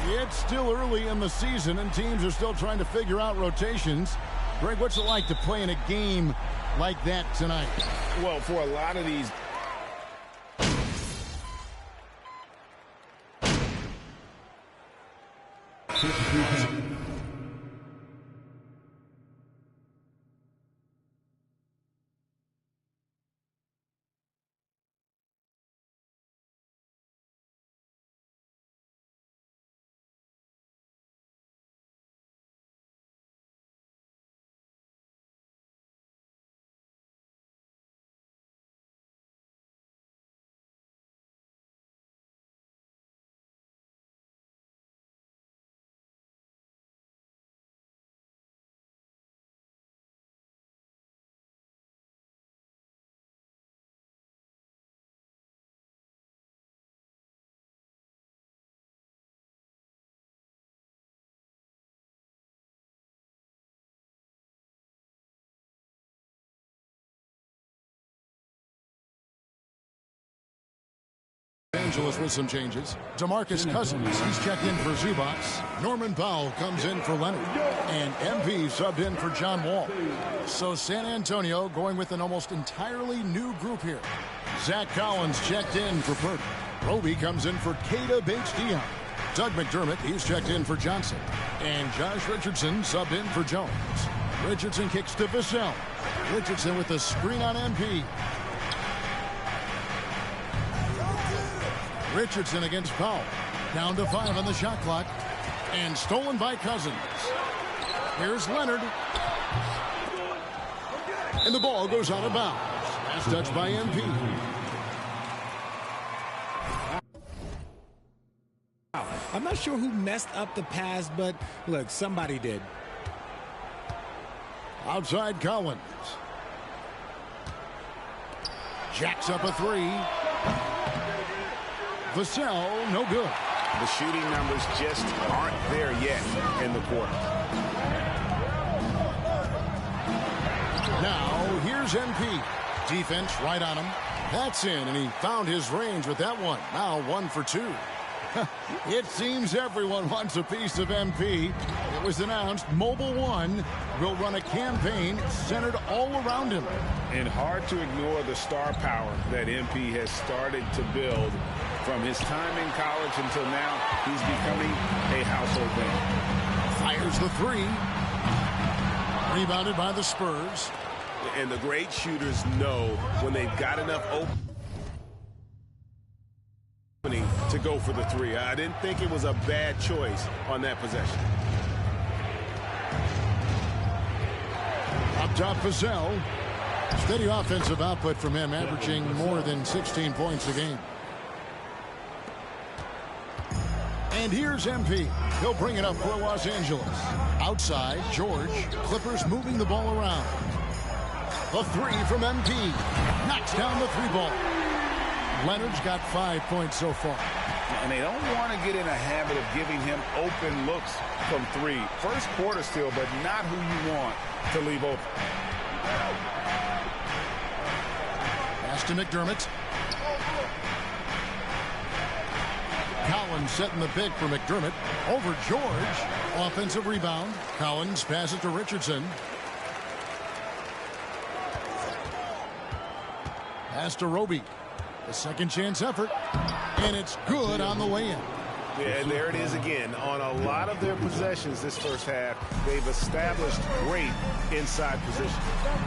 It's still early in the season, and teams are still trying to figure out rotations. Greg, what's it like to play in a game like that tonight? Well, for a lot of these... Angeles with some changes. DeMarcus Cousins, he's checked in for Zubats. Norman Powell comes in for Leonard. And MP subbed in for John Wall. So San Antonio going with an almost entirely new group here. Zach Collins checked in for Purdy. Roby comes in for Keita Bates-Diop. Doug McDermott, he's checked in for Johnson. And Josh Richardson subbed in for Jones. Richardson kicks to Vassell. Richardson with the screen on MP. Richardson against Powell. Down to 5 on the shot clock. And stolen by Cousins. Here's Leonard. And the ball goes out of bounds. Pass touched by MP. I'm not sure who messed up the pass, but look, somebody did. Outside Collins. Jacks up a three. Vassell, no good. The shooting numbers just aren't there yet in the quarter. Now, here's MP. Defense right on him. That's in, and he found his range with that one. Now 1 for 2. It seems everyone wants a piece of MP. It was announced Mobile One will run a campaign centered all around him. And hard to ignore the star power that MP has started to build from his time in college until now. He's becoming a household name. Fires the three. Rebounded by the Spurs. And the great shooters know when they've got enough opening to go for the three. I didn't think it was a bad choice on that possession. Up top, Vassell. Steady offensive output from him, averaging more than 16 points a game. And here's MP. He'll bring it up for Los Angeles. Outside, George. Clippers moving the ball around. The three from MP. Knocks down the three ball. Leonard's got 5 points so far. And they don't want to get in a habit of giving him open looks from three. First quarter still, but not who you want to leave open. Pass to McDermott. Collins setting the pick for McDermott. Over George. Offensive rebound. Collins passes to Richardson. Pass to Roby. A second chance effort. And it's good on the way in. Yeah, and there it is again. On a lot of their possessions this first half, they've established great inside position.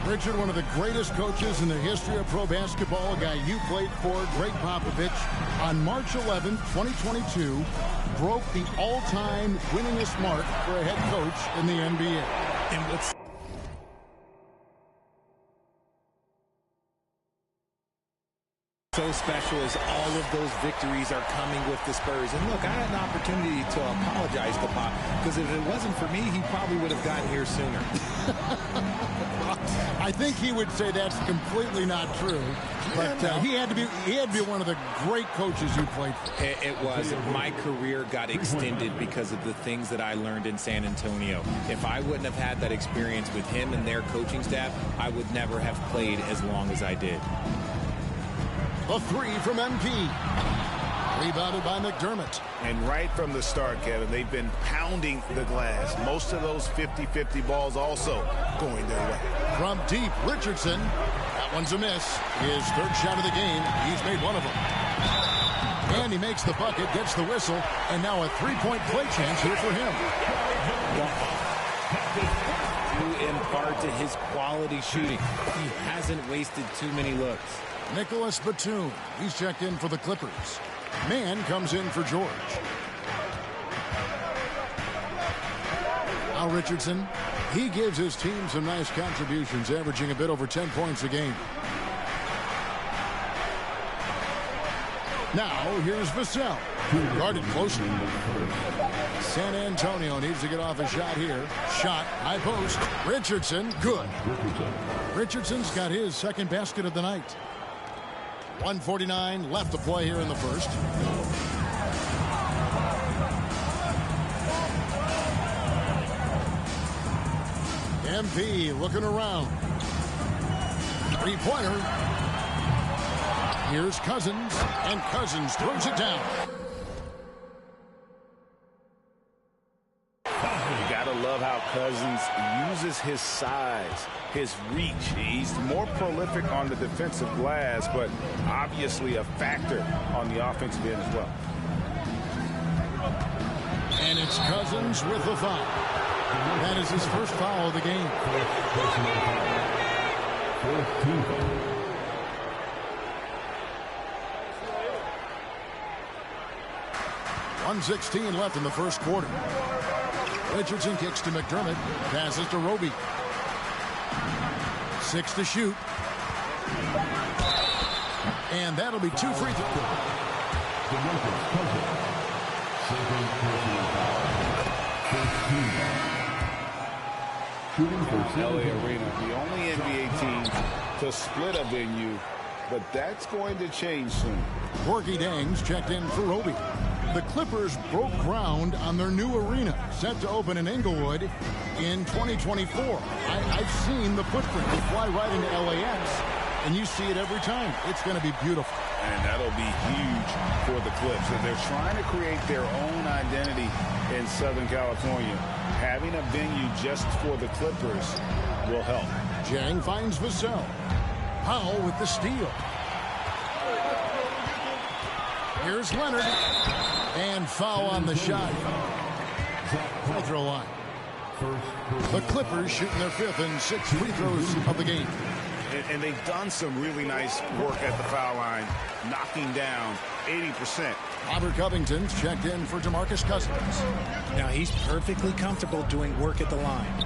Richard, one of the greatest coaches in the history of pro basketball, a guy you played for, Greg Popovich, on March 11, 2022, broke the all-time winningest mark for a head coach in the NBA. And what's so special is all of those victories are coming with the Spurs. And look, I had an opportunity to apologize to Pop, because if it wasn't for me, he probably would have gotten here sooner. I think he would say that's completely not true. But he had to be one of the great coaches you played for. It was. My career got extended because of the things that I learned in San Antonio. If I wouldn't have had that experience with him and their coaching staff, I would never have played as long as I did. A three from MP. Rebounded by McDermott. And right from the start, Kevin, they've been pounding the glass. Most of those 50-50 balls also going their way. From deep, Richardson. That one's a miss. His third shot of the game. He's made one of them. And he makes the bucket, gets the whistle, and now a three-point play chance here for him. Due in part to his quality shooting. He hasn't wasted too many looks. Nicholas Batum. He's checked in for the Clippers. Mann comes in for George. Al Richardson. He gives his team some nice contributions, averaging a bit over 10 points a game. Now, here's Vassell, guarded closely. San Antonio needs to get off a shot here. Shot, high post. Richardson, good. Richardson's got his second basket of the night. 1:49 left to play here in the first. MP looking around. Three-pointer. Here's Cousins, and Cousins throws it down. You gotta love how Cousins uses his size, his reach. He's more prolific on the defensive glass, but obviously a factor on the offensive end as well. And it's Cousins with the foul. That is his first foul of the game. 1:16 left in the first quarter. Richardson kicks to McDermott. Passes to Roby. 6 to shoot. And that'll be 2 free throws. LA Arena, the only NBA team to split a venue, but that's going to change soon. Corky Dangs checked in for Roby. The Clippers broke ground on their new arena, set to open in Inglewood in 2024. I've seen the footprint. You fly right into LAX, and you see it every time. It's going to be beautiful. And that'll be huge for the Clips. And they're trying to create their own identity in Southern California. Having a venue just for the Clippers will help. Jang finds Vassell. Powell with the steal. Here's Leonard. And foul on the shot. Free throw line. The Clippers shooting their 5th and 6th free throws of the game. And they've done some really nice work at the foul line, knocking down 80%. Robert Covington's checked in for DeMarcus Cousins. Now he's perfectly comfortable doing work at the line.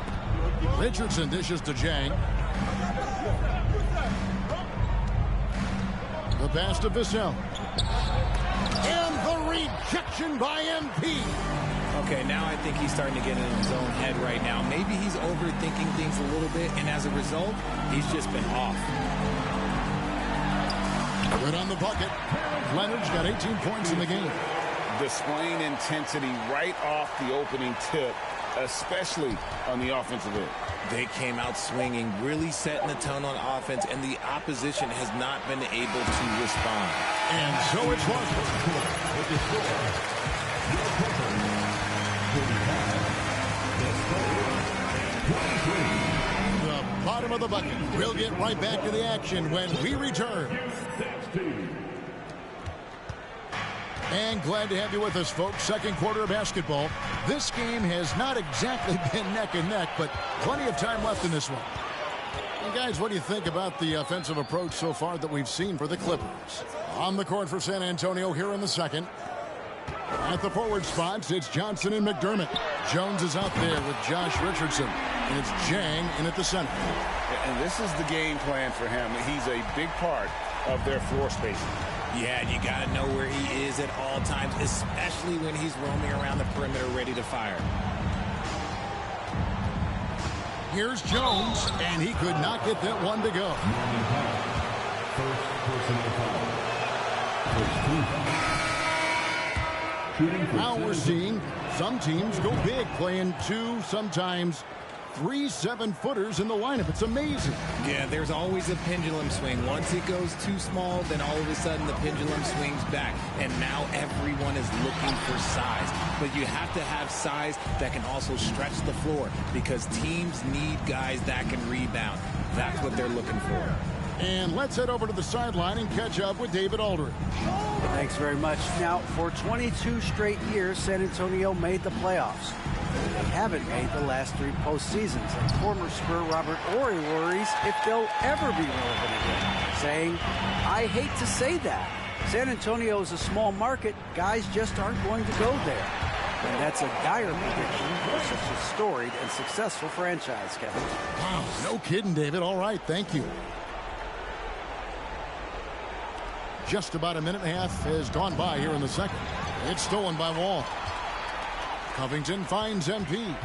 Richardson dishes to Jang. The pass to Vassell. And the rejection by MP. Okay, now I think he's starting to get in his own head right now. Maybe he's overthinking things a little bit, and as a result, he's just been off. Good on the bucket. Leonard's got 18 points in the game. Displaying intensity right off the opening tip, especially on the offensive end. They came out swinging, really setting the tone on offense, and the opposition has not been able to respond. And so it's Washington. The bottom of the bucket. We'll get right back to the action when we return. And glad to have you with us, folks. Second quarter of basketball. This game has not exactly been neck and neck, but plenty of time left in this one. And guys, what do you think about the offensive approach so far that we've seen for the Clippers? On the court for San Antonio here in the second. At the forward spots, it's Johnson and McDermott. Jones is out there with Josh Richardson. And it's Jang in at the center. And this is the game plan for him. He's a big part of their floor spacing. Yeah, and you got to know where he is at all times, especially when he's roaming around the perimeter ready to fire. Here's Jones, and he could not get that one to go. Now we're seeing some teams go big, playing 2, sometimes 3 7-footers in the lineup. It's amazing. Yeah, there's always a pendulum swing. Once it goes too small, then all of a sudden the pendulum swings back. And now everyone is looking for size. But you have to have size that can also stretch the floor because teams need guys that can rebound. That's what they're looking for. And let's head over to the sideline and catch up with David Aldridge. Thanks very much. Now, for 22 straight years, San Antonio made the playoffs. They haven't made the last 3 postseasons. And former Spur Robert Ory worries if they'll ever be relevant again, saying, I hate to say that. San Antonio is a small market. Guys just aren't going to go there. And that's a dire prediction for such a storied and successful franchise, Kevin. Wow, no kidding, David. All right, thank you. Just about a minute and a half has gone by here in the second. It's stolen by Wall. Covington finds MP.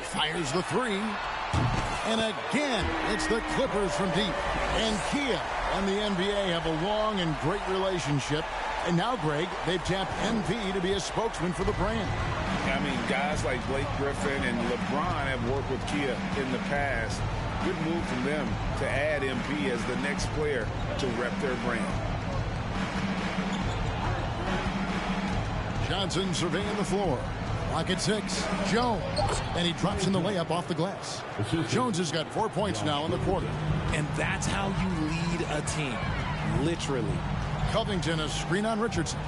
Fires the 3. And again, it's the Clippers from deep. And Kia and the NBA have a long and great relationship. And now, Greg, they've tapped MP to be a spokesman for the brand. I mean, guys like Blake Griffin and LeBron have worked with Kia in the past. Good move from them to add MP as the next player to rep their brand. Johnson surveying the floor. Clock at 6. Jones. And he drops in the layup off the glass. Jones has got 4 points now in the quarter. And that's how you lead a team. Literally. Covington, a screen on Richardson.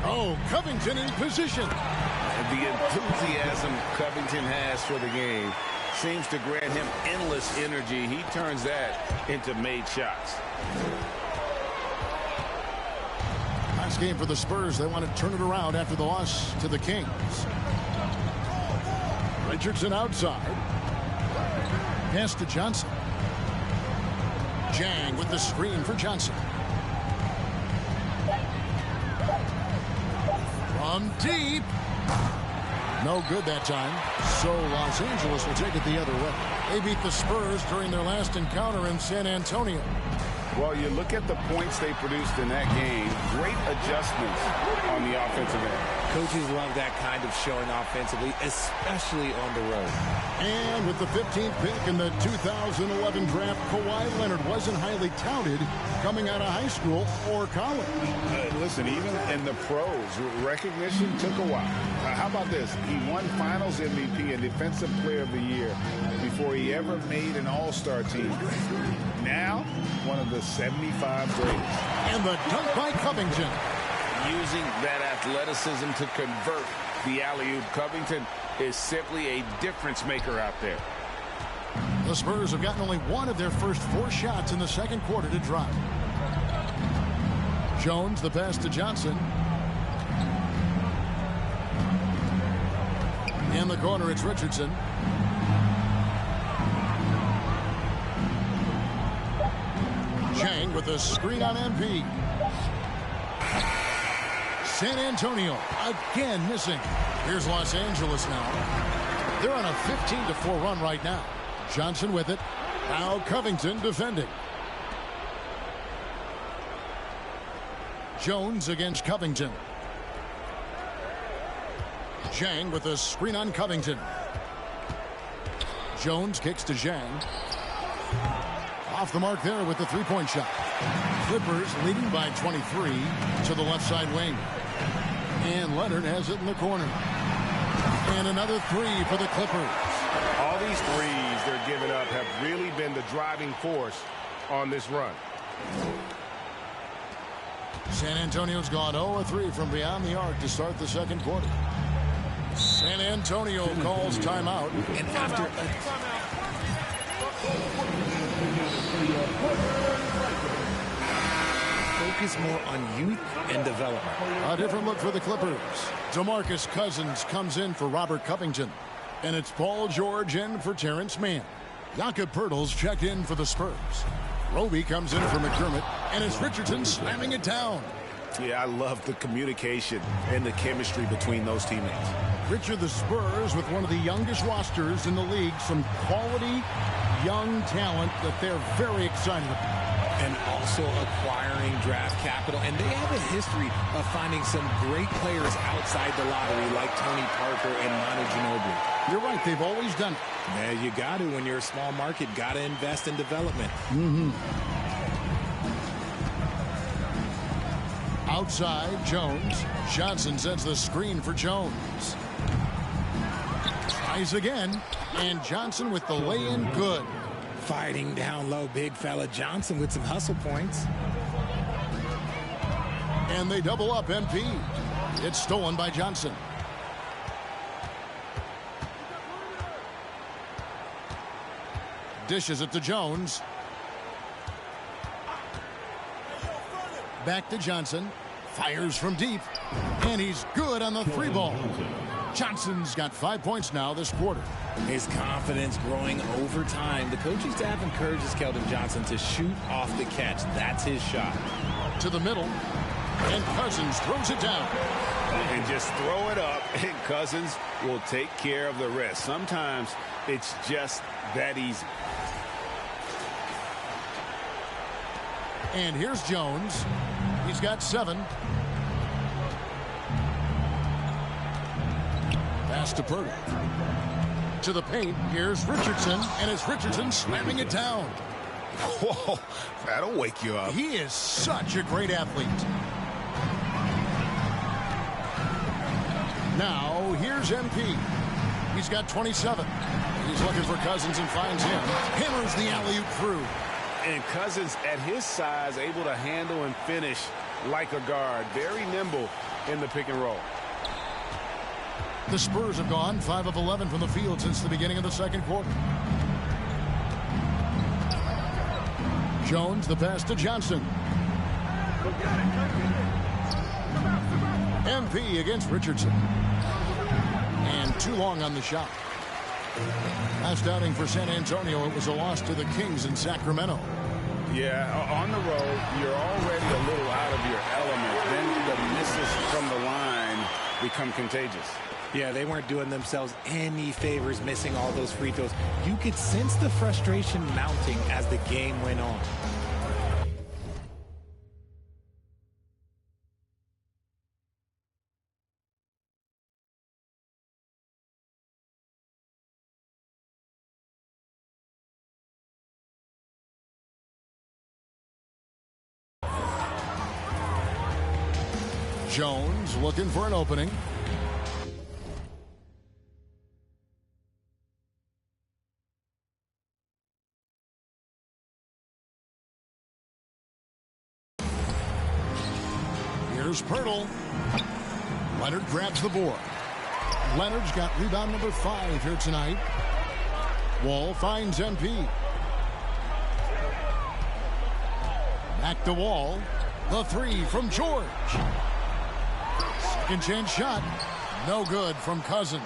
Oh, Covington in position. The enthusiasm Covington has for the game seems to grant him endless energy. He turns that into made shots. Last game for the Spurs. They want to turn it around after the loss to the Kings. Richardson outside. Pass to Johnson. Jang with the screen for Johnson. From deep. No good that time. So Los Angeles will take it the other way. They beat the Spurs during their last encounter in San Antonio. Well, you look at the points they produced in that game. Great adjustments on the offensive end. Coaches love that kind of showing offensively, especially on the road. And with the 15th pick in the 2011 draft, Kawhi Leonard wasn't highly touted coming out of high school or college. Listen, even in the pros, recognition took a while. How about this? He won Finals MVP and Defensive Player of the Year before he ever made an All-Star team. Now, one of the 75 greatest. And the dunk by Covington. Using that athleticism to convert the alley-oop. Covington is simply a difference maker out there. The Spurs have gotten only one of their first 4 shots in the second quarter to drop. Jones, the pass to Johnson. In the corner, it's Richardson. Chang with a screen on MP. San Antonio again missing. Here's Los Angeles now. They're on a 15-4 run right now. Johnson with it. Now Covington defending. Jones against Covington. Zhang with a screen on Covington. Jones kicks to Zhang. Off the mark there with the 3-point shot. Clippers leading by 23 to the left side wing. And Leonard has it in the corner. And another 3 for the Clippers. All these threes they're giving up have really been the driving force on this run. San Antonio's gone 0-3 from beyond the arc to start the second quarter. San Antonio calls timeout. And after focus more on youth and development. A different look for the Clippers. DeMarcus Cousins comes in for Robert Covington. And it's Paul George in for Terrence Mann. Jakob Poeltl's checked in for the Spurs. Roby comes in for McDermott. And it's Richardson slamming it down. Yeah, I love the communication and the chemistry between those teammates. Richard, the Spurs with one of the youngest rosters in the league. Some quality young talent that they're very excited about. And also acquiring draft capital. And they have a history of finding some great players outside the lottery like Tony Parker and Manu Ginobili. You're right. They've always done it. Yeah, you got to. When you're a small market, got to invest in development. Outside, Jones. Johnson sets the screen for Jones. Tries again. And Johnson with the lay-in good. Fighting down low, big fella Johnson with some hustle points. And they double up MP. It's stolen by Johnson. Dishes it to Jones. Back to Johnson. Fires from deep. And he's good on the three ball. Johnson's got 5 points now this quarter. His confidence growing over time. The coaching staff encourages Keldon Johnson to shoot off the catch. That's his shot. To the middle. And Cousins throws it down. And just throw it up, and Cousins will take care of the rest. Sometimes it's just that easy. And here's Jones. He's got 7. Pass to Purdy. To the paint. Here's Richardson. And it's Richardson slamming it down. Whoa, that'll wake you up. He is such a great athlete. Now, here's MP. He's got 27. He's looking for Cousins and finds him. Hammers the alley-oop through. And Cousins, at his size, able to handle and finish like a guard. Very nimble in the pick and roll. The Spurs have gone 5 of 11 from the field since the beginning of the second quarter. Jones, the pass to Johnson. MP against Richardson. And too long on the shot. Last outing for San Antonio, it was a loss to the Kings in Sacramento. Yeah, on the road, you're already a little out of your element. Then the misses from the line become contagious. Yeah, they weren't doing themselves any favors missing all those free throws. You could sense the frustration mounting as the game went on. Jones looking for an opening. Here's Pirtle. Leonard grabs the board. Leonard's got rebound number 5 here tonight. Wall finds MP. Back to Wall. The 3 from George. Second chance shot. No good from Cousins.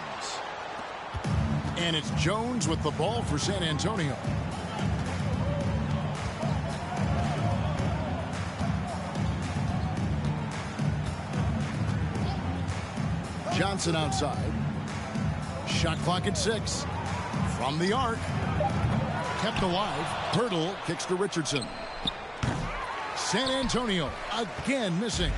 And it's Jones with the ball for San Antonio. Johnson outside. Shot clock at 6. From the arc. Kept alive. Pirtle kicks to Richardson. San Antonio again missing.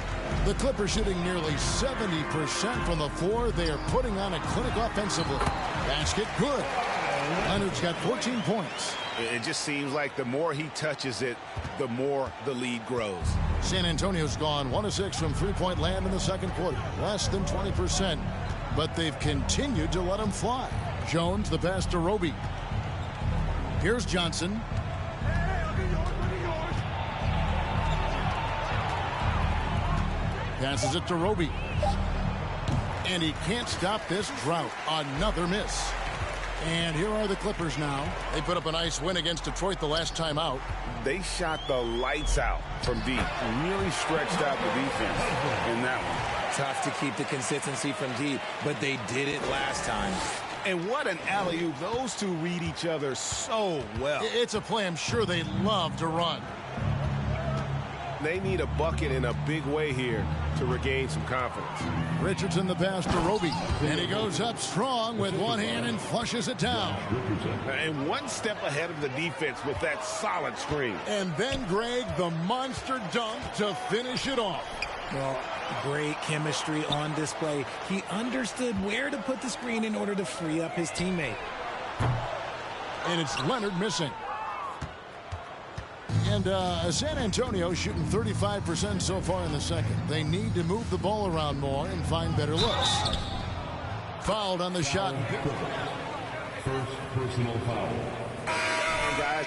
The Clippers shooting nearly 70% from the floor. They are putting on a clinic offensively. Basket good. Leonard's got 14 points. It just seems like the more he touches it, the more the lead grows. San Antonio's gone 1 of 6 from three-point land in the second quarter. Less than 20%. But they've continued to let him fly. Jones, the pass to Roby. Here's Johnson. Passes it to Roby. And he can't stop this drought. Another miss. And here are the Clippers now. They put up a nice win against Detroit the last time out. They shot the lights out from deep. Really stretched out the defense in that one. Tough to keep the consistency from deep, but they did it last time. And what an alley-oop. Those two read each other so well. It's a play I'm sure they love to run. They need a bucket in a big way here to regain some confidence. Richardson the pass to Roby. And he goes up strong with one hand and flushes it down. And one step ahead of the defense with that solid screen. And then Greg, the monster dunk to finish it off. Well, great chemistry on display. He understood where to put the screen in order to free up his teammate. And it's Leonard missing. And San Antonio shooting 35% so far in the second. They need to move the ball around more and find better looks. Fouled on the shot. First personal foul. Guys.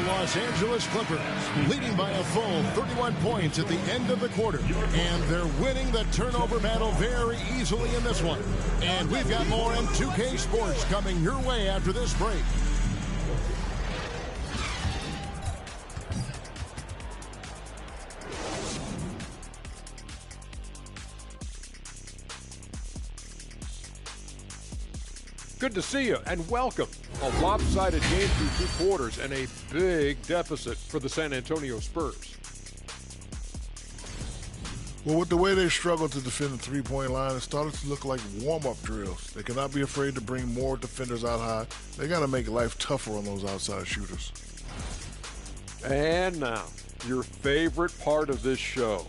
Los Angeles Clippers leading by a full 31 points at the end of the quarter, and they're winning the turnover battle very easily in this one. And we've got more in 2K Sports coming your way after this break. Good to see you and welcome. A lopsided game through 2 quarters and a big deficit for the San Antonio Spurs. Well, with the way they struggled to defend the three-point line, it started to look like warm-up drills. They cannot be afraid to bring more defenders out high. They got to make life tougher on those outside shooters. And now, your favorite part of this show,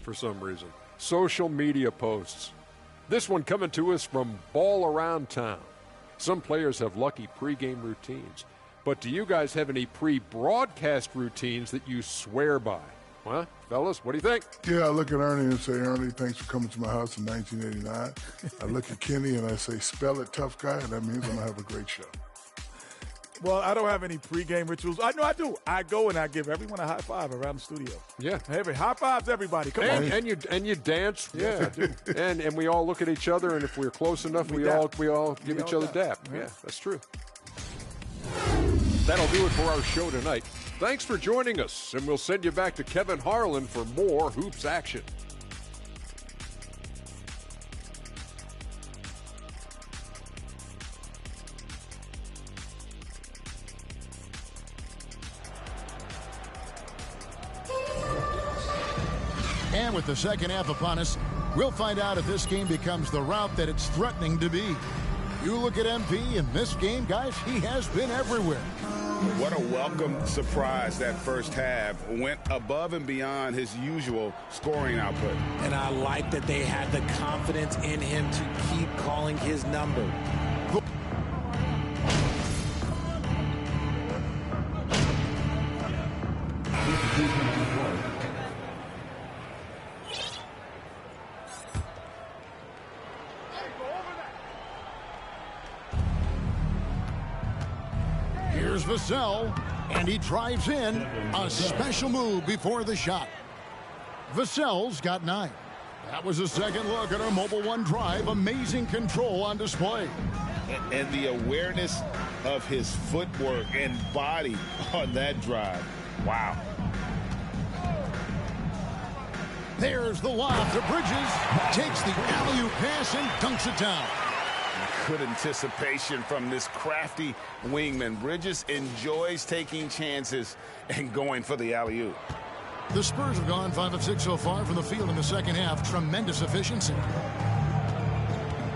for some reason, social media posts. This one coming to us from Ball Around Town. Some players have lucky pregame routines, but do you guys have any pre-broadcast routines that you swear by? Huh? Fellas, what do you think? Yeah, I look at Ernie and say, Ernie, thanks for coming to my house in 1989. I look at Kenny and I say, spell it, tough guy, and that means I'm going to have a great show. Well, I don't have any pregame rituals. I know I do. I go and I give everyone a high five around the studio. Yeah. Every high fives, everybody. Come on. And you dance. Yes, yeah. I do. And we all look at each other, and if we're close enough, we all give each other dap. Yeah, that's true. That'll do it for our show tonight. Thanks for joining us, and we'll send you back to Kevin Harlan for more hoops action. And with the second half upon us, we'll find out if this game becomes the route that it's threatening to be. You look at MP in this game, guys, he has been everywhere. What a welcome surprise that first half. Went above and beyond his usual scoring output. And I like that they had the confidence in him to keep calling his number. Here's Vassell, and he drives in. A special move before the shot. Vassell's got 9. That was a second look at our Mobile One drive. Amazing control on display. And the awareness of his footwork and body on that drive. Wow. There's the lob to Bridges. Takes the alley-oop pass and dunks it down. Good anticipation from this crafty wingman. Bridges enjoys taking chances and going for the alley-oop. The Spurs have gone 5 of 6 so far from the field in the second half. Tremendous efficiency.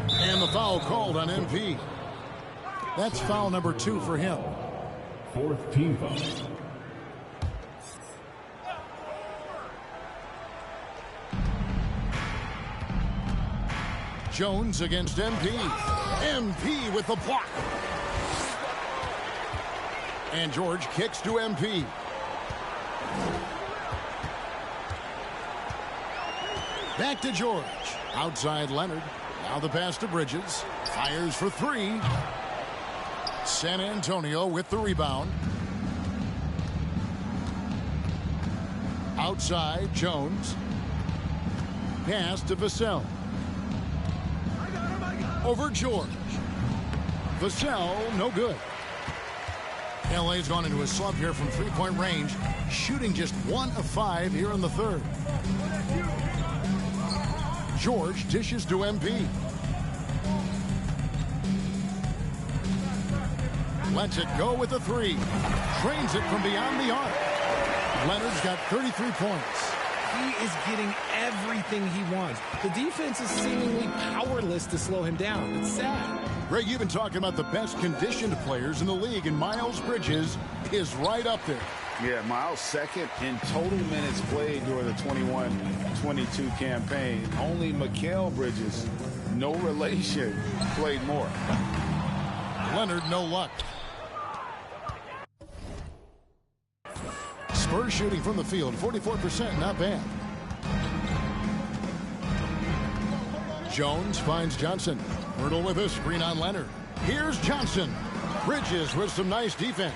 And the foul called on MP. That's foul number 2 for him. 4th team foul. Jones against MP. MP with the block. And George kicks to MP. Back to George. Outside Leonard. Now the pass to Bridges. Fires for 3. San Antonio with the rebound. Outside Jones. Pass to Vassell. Over George. Vassell, no good. LA's gone into a slump here from three-point range, shooting just 1 of 5 here in the third. George dishes to MP. Lets it go with a three. Trains it from beyond the arc. Leonard's got 33 points. He is getting everything he wants. The defense is seemingly powerless to slow him down. It's sad. Greg, you've been talking about the best conditioned players in the league, and Miles Bridges is right up there. Yeah, Miles second in total minutes played during the 21-22 campaign. Only Mikal Bridges, no relation, played more. Leonard, no luck. Spurs shooting from the field, 44%, not bad. Jones finds Johnson. Myrtle with a screen on Leonard. Here's Johnson. Bridges with some nice defense.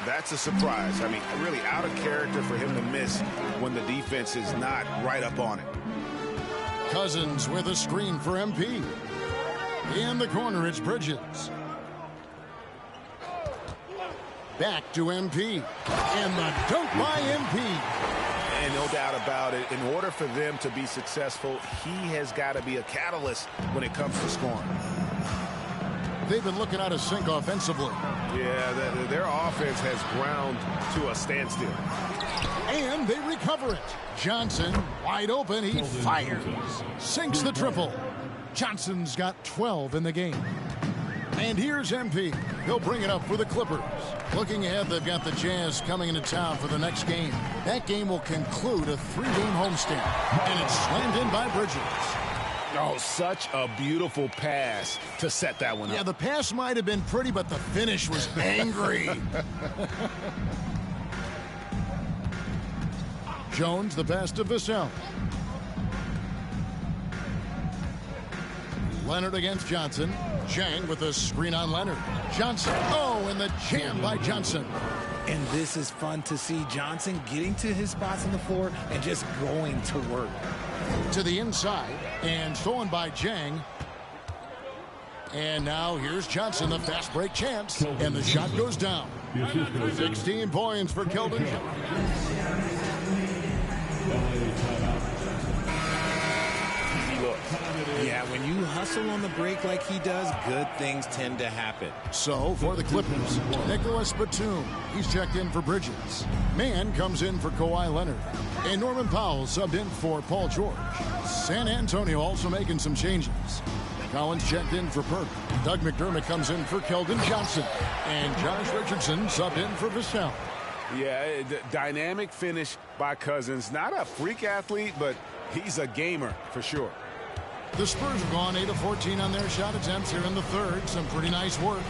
That's a surprise. I mean, really out of character for him to miss when the defense is not right up on it. Cousins with a screen for MP. In the corner, it's Bridges. Back to MP. And the dunk by MP. And no doubt about it, in order for them to be successful, he has got to be a catalyst when it comes to scoring. They've been looking out of sync offensively. Yeah, their offense has ground to a standstill. And they recover it. Johnson, wide open, he fires. Sinks the triple. Johnson's got 12 in the game. And here's MP. He'll bring it up for the Clippers. Looking ahead, they've got the Jazz coming into town for the next game. That game will conclude a 3-game homestand. And it's slammed in by Bridges. Oh, such a beautiful pass to set that one up. Yeah, the pass might have been pretty, but the finish was angry. Jones, the pass to Vassell. Leonard against Johnson. Jang with a screen on Leonard. Johnson. Oh, and the jam by Johnson. And this is fun to see Johnson getting to his spots on the floor and just going to work. To the inside and stolen by Jang. And now here's Johnson, the fast break chance. And the shot goes down. 16 points for Keldon. Yeah, when you hustle on the break like he does, good things tend to happen. So, for the Clippers, Nicholas Batum. He's checked in for Bridges. Mann comes in for Kawhi Leonard. And Norman Powell subbed in for Paul George. San Antonio also making some changes. Collins checked in for Perk. Doug McDermott comes in for Keldon Johnson. And Josh Richardson subbed in for Vassell. Yeah, dynamic finish by Cousins. Not a freak athlete, but he's a gamer for sure. The Spurs have gone 8 of 14 on their shot attempts here in the third. Some pretty nice work.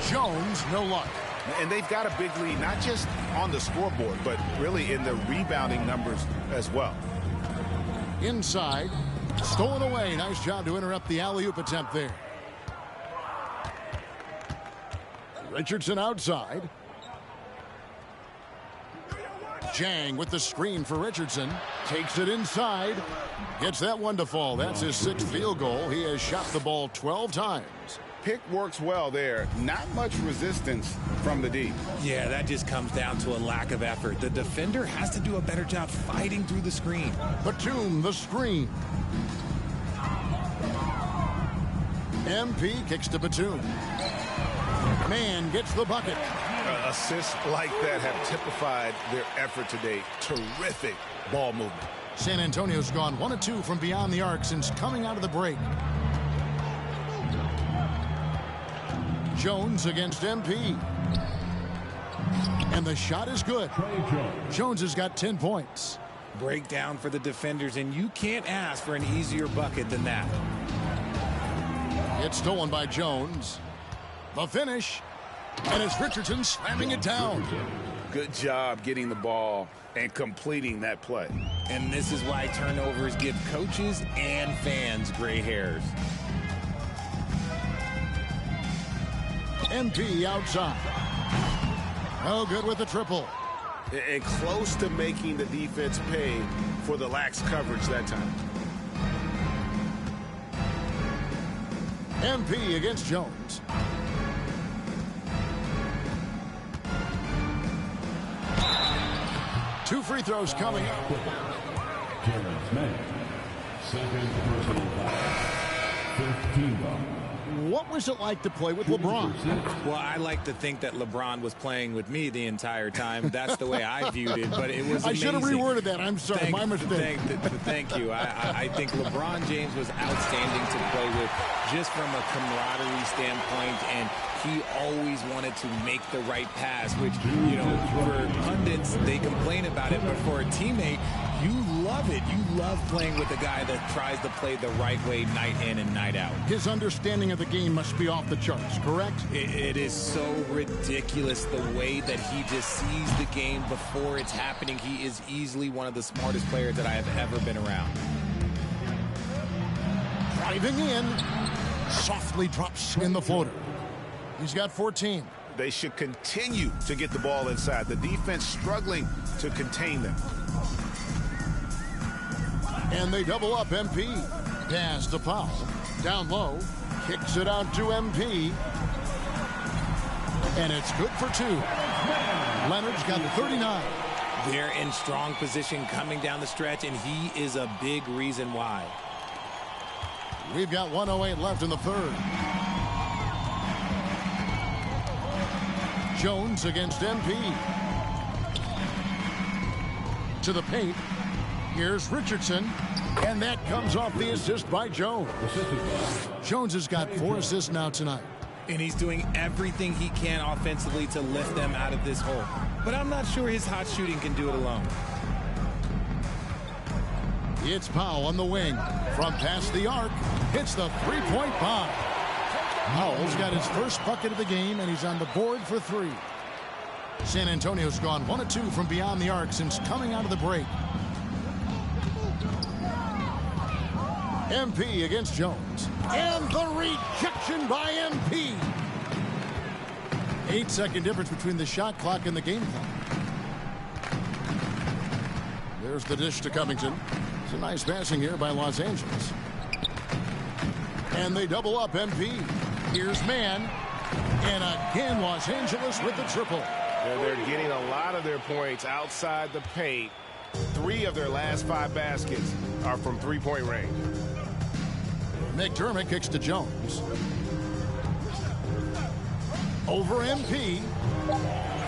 Jones, no luck. And they've got a big lead, not just on the scoreboard, but really in the rebounding numbers as well. Inside, stolen away. Nice job to interrupt the alley-oop attempt there. Richardson outside. Jang with the screen for Richardson. Takes it inside. Gets that one to fall. That's his 6th field goal. He has shot the ball 12 times. Pick works well there. Not much resistance from the D. Yeah, that just comes down to a lack of effort. The defender has to do a better job fighting through the screen. Batum, the screen. MP kicks to Batum. Mann gets the bucket. Assists like that have typified their effort today. Terrific ball movement. San Antonio's gone 1 of 2 from beyond the arc since coming out of the break. Jones against MP. And the shot is good. Jones has got 10 points. Breakdown for the defenders, and you can't ask for an easier bucket than that. It's stolen by Jones. The finish. And it's Richardson slamming it down. Good job getting the ball and completing that play. And this is why turnovers give coaches and fans gray hairs. MP outside. No good with the triple. And close to making the defense pay for the lax coverage that time. MP against Jones. Two free throws coming up. Terrence Mann, second personal foul. 15 foul. what was it like to play with LeBron? Well, I like to think that LeBron was playing with me the entire time. That's the way I viewed it, but it was amazing. I should have reworded that. I'm sorry, my mistake. Thank you. I think LeBron James was outstanding to play with just from a camaraderie standpoint, and he always wanted to make the right pass, which, you know, for pundits, they complain about it, but for a teammate, you love it. You love playing with a guy that tries to play the right way night in and night out. His understanding of the game must be off the charts, correct? It is so ridiculous the way that he just sees the game before it's happening. He is easily one of the smartest players that I have ever been around. Driving in, softly drops in the floater. He's got 14. They should continue to get the ball inside. The defense struggling to contain them. And they double up MP. Pass to Powell. Down low. Kicks it out to MP. And it's good for 2. Leonard's got 39. They're in strong position coming down the stretch, and he is a big reason why. We've got 1:08 left in the third. Jones against MP. To the paint. Here's Richardson. And that comes off the assist by Jones. Jones has got 4 assists now tonight. And he's doing everything he can offensively to lift them out of this hole. But I'm not sure his hot shooting can do it alone. It's Powell on the wing. From past the arc. Hits the three-point bomb. Powell's got his first bucket of the game, and he's on the board for 3. San Antonio's gone 1 of 2 from beyond the arc since coming out of the break. MP against Jones. And the rejection by MP. 8-second difference between the shot clock and the game clock. There's the dish to Covington. It's a nice passing here by Los Angeles. And they double up MP. Here's Mann. And again, Los Angeles with the triple. They're getting a lot of their points outside the paint. 3 of their last 5 baskets are from three-point range. McDermott kicks to Jones. Over MP.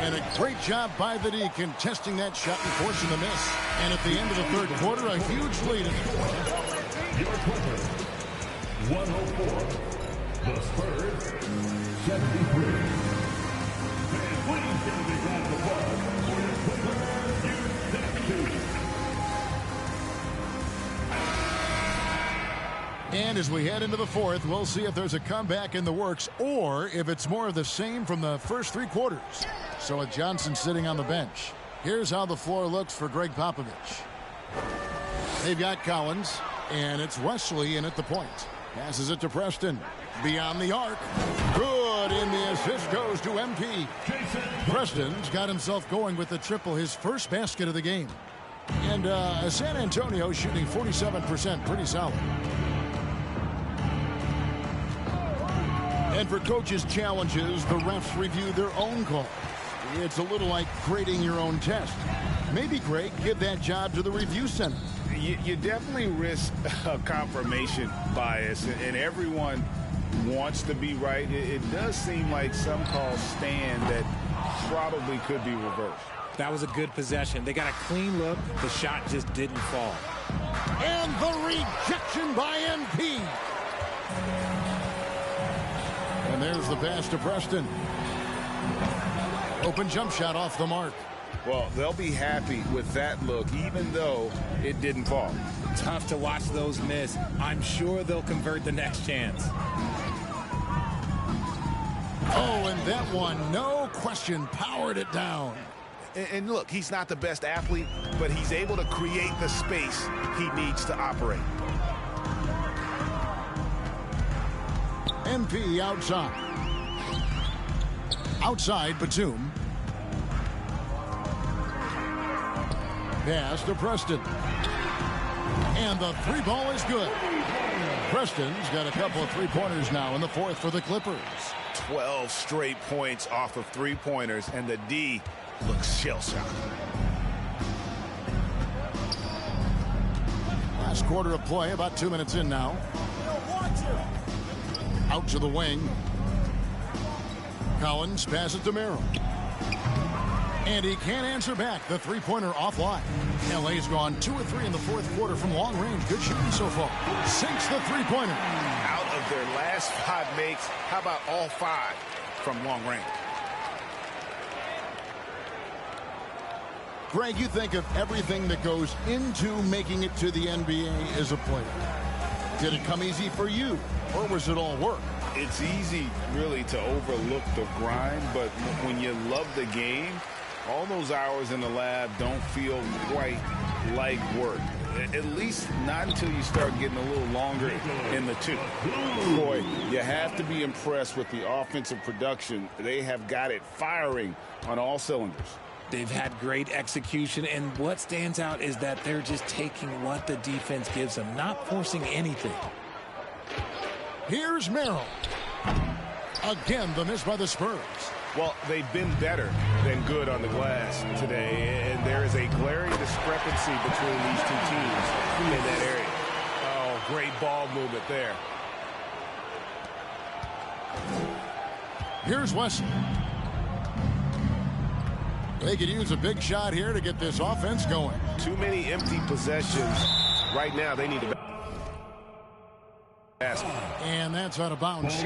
And a great job by the D contesting that shot and forcing the miss. And at the end of the third quarter, a huge lead. Your total, 104. The Spurs, 73. And please give a big round of applause for your Clipper, U-52. And as we head into the fourth, we'll see if there's a comeback in the works or if it's more of the same from the first 3 quarters. So with Johnson sitting on the bench, here's how the floor looks for Greg Popovich. They've got Collins, and it's Wesley in at the point. Passes it to Preston. Beyond the arc. Good, and the assist goes to MP. Preston's got himself going with the triple, his first basket of the game. And San Antonio shooting 47%, pretty solid. And for coaches' challenges, the refs review their own call. It's a little like grading your own test. Maybe, Greg, give that job to the review center. You definitely risk a confirmation bias, and everyone wants to be right. It does seem like some calls stand that probably could be reversed. That was a good possession. They got a clean look. The shot just didn't fall. And the rejection by MP. And there's the pass to Preston. Open jump shot off the mark. Well, they'll be happy with that look, even though it didn't fall. Tough to watch those miss. I'm sure they'll convert the next chance. Oh, and that one, no question, powered it down. And look, he's not the best athlete, but he's able to create the space he needs to operate. MP outside. Outside, Batum. Pass to Preston. And the 3 ball is good. Preston's got a couple of 3-pointers now in the fourth for the Clippers. 12 straight points off of 3-pointers, and the D looks shell-shocked. Last quarter of play, about 2 minutes in now. Out to the wing. Collins passes to Merrill. And he can't answer back. The three-pointer offline. LA's gone 2 of 3 in the fourth quarter from long range. Good shooting so far. Sinks the three-pointer. Out of their last 5 makes, how about all 5 from long range? Greg, you think of everything that goes into making it to the NBA as a player. Did it come easy for you, or was it all work? It's easy, really, to overlook the grind, but when you love the game, all those hours in the lab don't feel quite like work. At least not until you start getting a little longer in the tooth. Boy, you have to be impressed with the offensive production. They have got it firing on all cylinders. They've had great execution, and what stands out is that they're just taking what the defense gives them, not forcing anything. Here's Merrill. Again, the miss by the Spurs. Well, they've been better than good on the glass today, and there is a glaring discrepancy between these two teams in that area. Oh, great ball movement there. Here's Wesley. They could use a big shot here to get this offense going. Too many empty possessions. Right now, they need to basket. And that's out of bounds.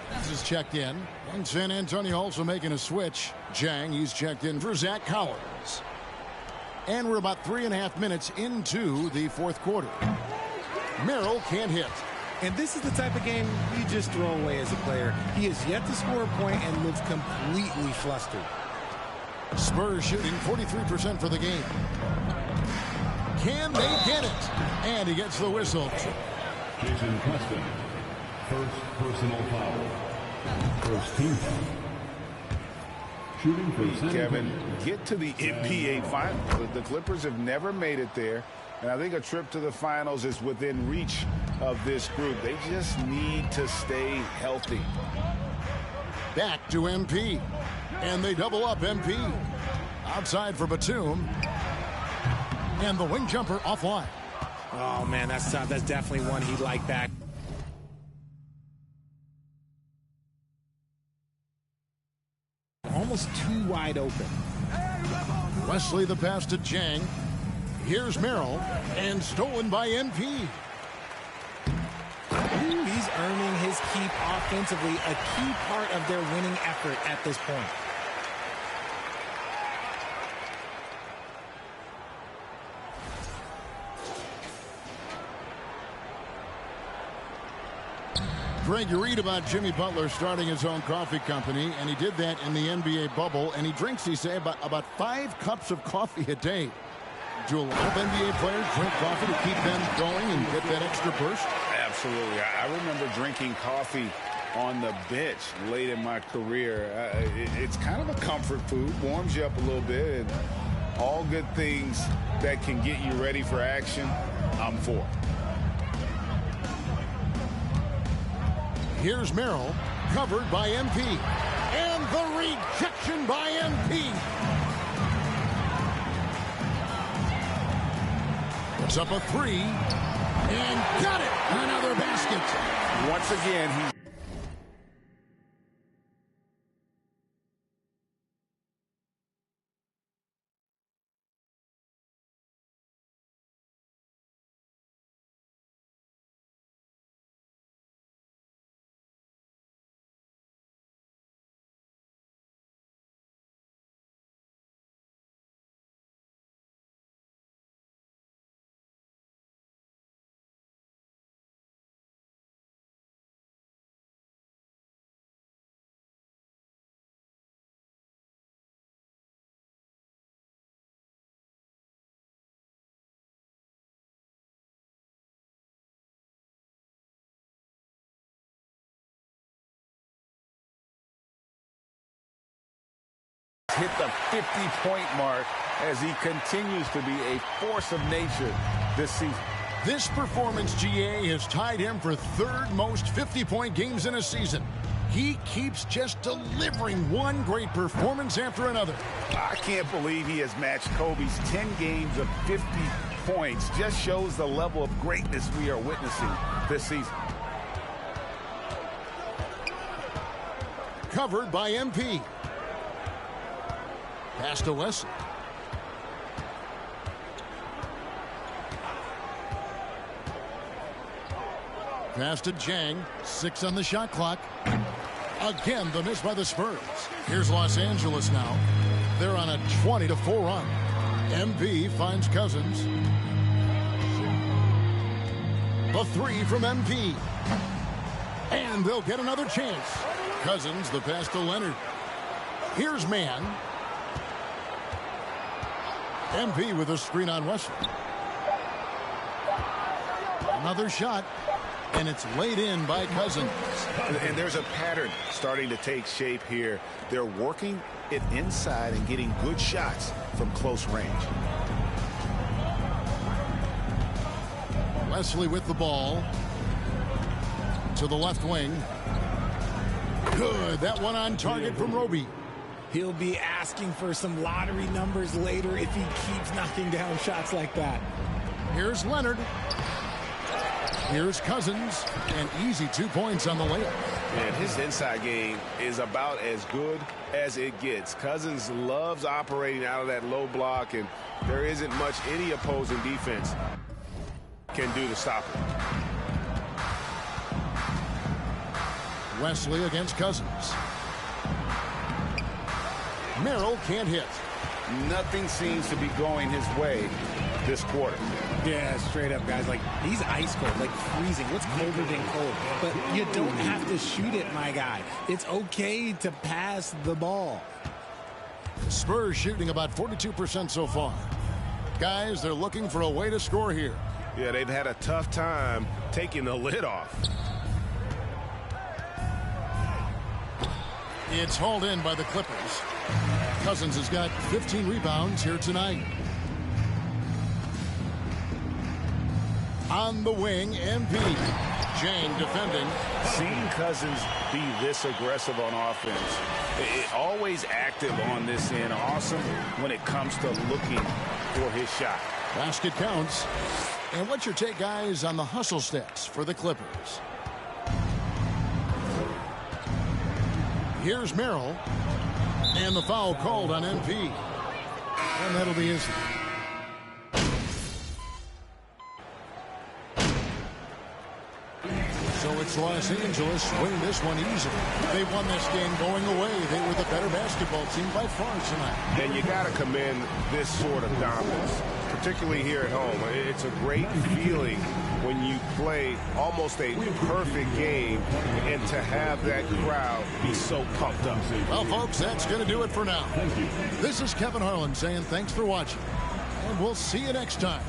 This is checked in. And San Antonio also making a switch. Jang, he's checked in for Zach Collins. And we're about 3.5 minutes into the fourth quarter. Merrill can't hit. And this is the type of game you just throw away as a player. He has yet to score a point and looks completely flustered. Spurs shooting 43% for the game. Can they get it? And he gets the whistle. Jason Custom, first personal foul. First team foul. Shooting for San Kevin, Antonio. get to the NBA Finals. The Clippers have never made it there, and I think a trip to the Finals is within reach of this group. They just need to stay healthy. Back to MP. And they double up MP. Outside for Batum. And the wing jumper offline. Oh, man, that's tough. That's definitely one he'd like back. Almost too wide open. Wesley the pass to Jang. Here's Merrill. And stolen by MP. He's earning his keep offensively, a key part of their winning effort at this point. Greg, you read about Jimmy Butler starting his own coffee company, and he did that in the NBA bubble, and he drinks, he say, about 5 cups of coffee a day. Do a lot of NBA players drink coffee to keep them going and get that extra burst? Absolutely. I remember drinking coffee on the bench late in my career. It's kind of a comfort food, warms you up a little bit, and all good things that can get you ready for action, I'm for. Here's Merrill, covered by MP. And the rejection by MP. Puts up a 3. And got it! Another basket. Once again, he's hit the 50-point mark as he continues to be a force of nature this season. This performance, GA, has tied him for third most 50-point games in a season. He keeps just delivering one great performance after another. I can't believe he has matched Kobe's 10 games of 50 points. Just shows the level of greatness we are witnessing this season. Covered by MP. Pass to Wesley. Pass to Jang. 6 on the shot clock. Again, the miss by the Spurs. Here's Los Angeles now. They're on a 20-4 run. MP finds Cousins. The 3 from MP. And they'll get another chance. Cousins, the pass to Leonard. Here's Mann. MP with a screen on Wesley. Another shot. And it's laid in by Cousins. And there's a pattern starting to take shape here. They're working it inside and getting good shots from close range. Wesley with the ball. To the left wing. Good. That one on target from Roby. He'll be asking for some lottery numbers later if he keeps knocking down shots like that. Here's Leonard. Here's Cousins. An easy 2 points on the layup. And his inside game is about as good as it gets. Cousins loves operating out of that low block, and there isn't much any opposing defense can do to stop him. Wesley against Cousins. Merrill can't hit. Nothing seems to be going his way this quarter. Yeah, straight up, guys. Like, he's ice cold, like freezing. What's colder than cold? But you don't have to shoot it, my guy. It's okay to pass the ball. Spurs shooting about 42% so far. Guys, they're looking for a way to score here. Yeah, they've had a tough time taking the lid off. It's hauled in by the Clippers. Cousins has got 15 rebounds here tonight. On the wing, MP. Jang defending. Seeing Cousins be this aggressive on offense, always active on this end, awesome when it comes to looking for his shot. Basket counts. And what's your take, guys, on the hustle stats for the Clippers? Here's Merrill. And the foul called on MP. And that'll be his. So it's Los Angeles winning this one easily. They won this game going away. They were the better basketball team by far tonight. And you got to commend this sort of dominance, particularly here at home. It's a great feeling when you play almost a perfect game and to have that crowd be so pumped up. Well, folks, that's going to do it for now. This is Kevin Harlan saying thanks for watching, and we'll see you next time.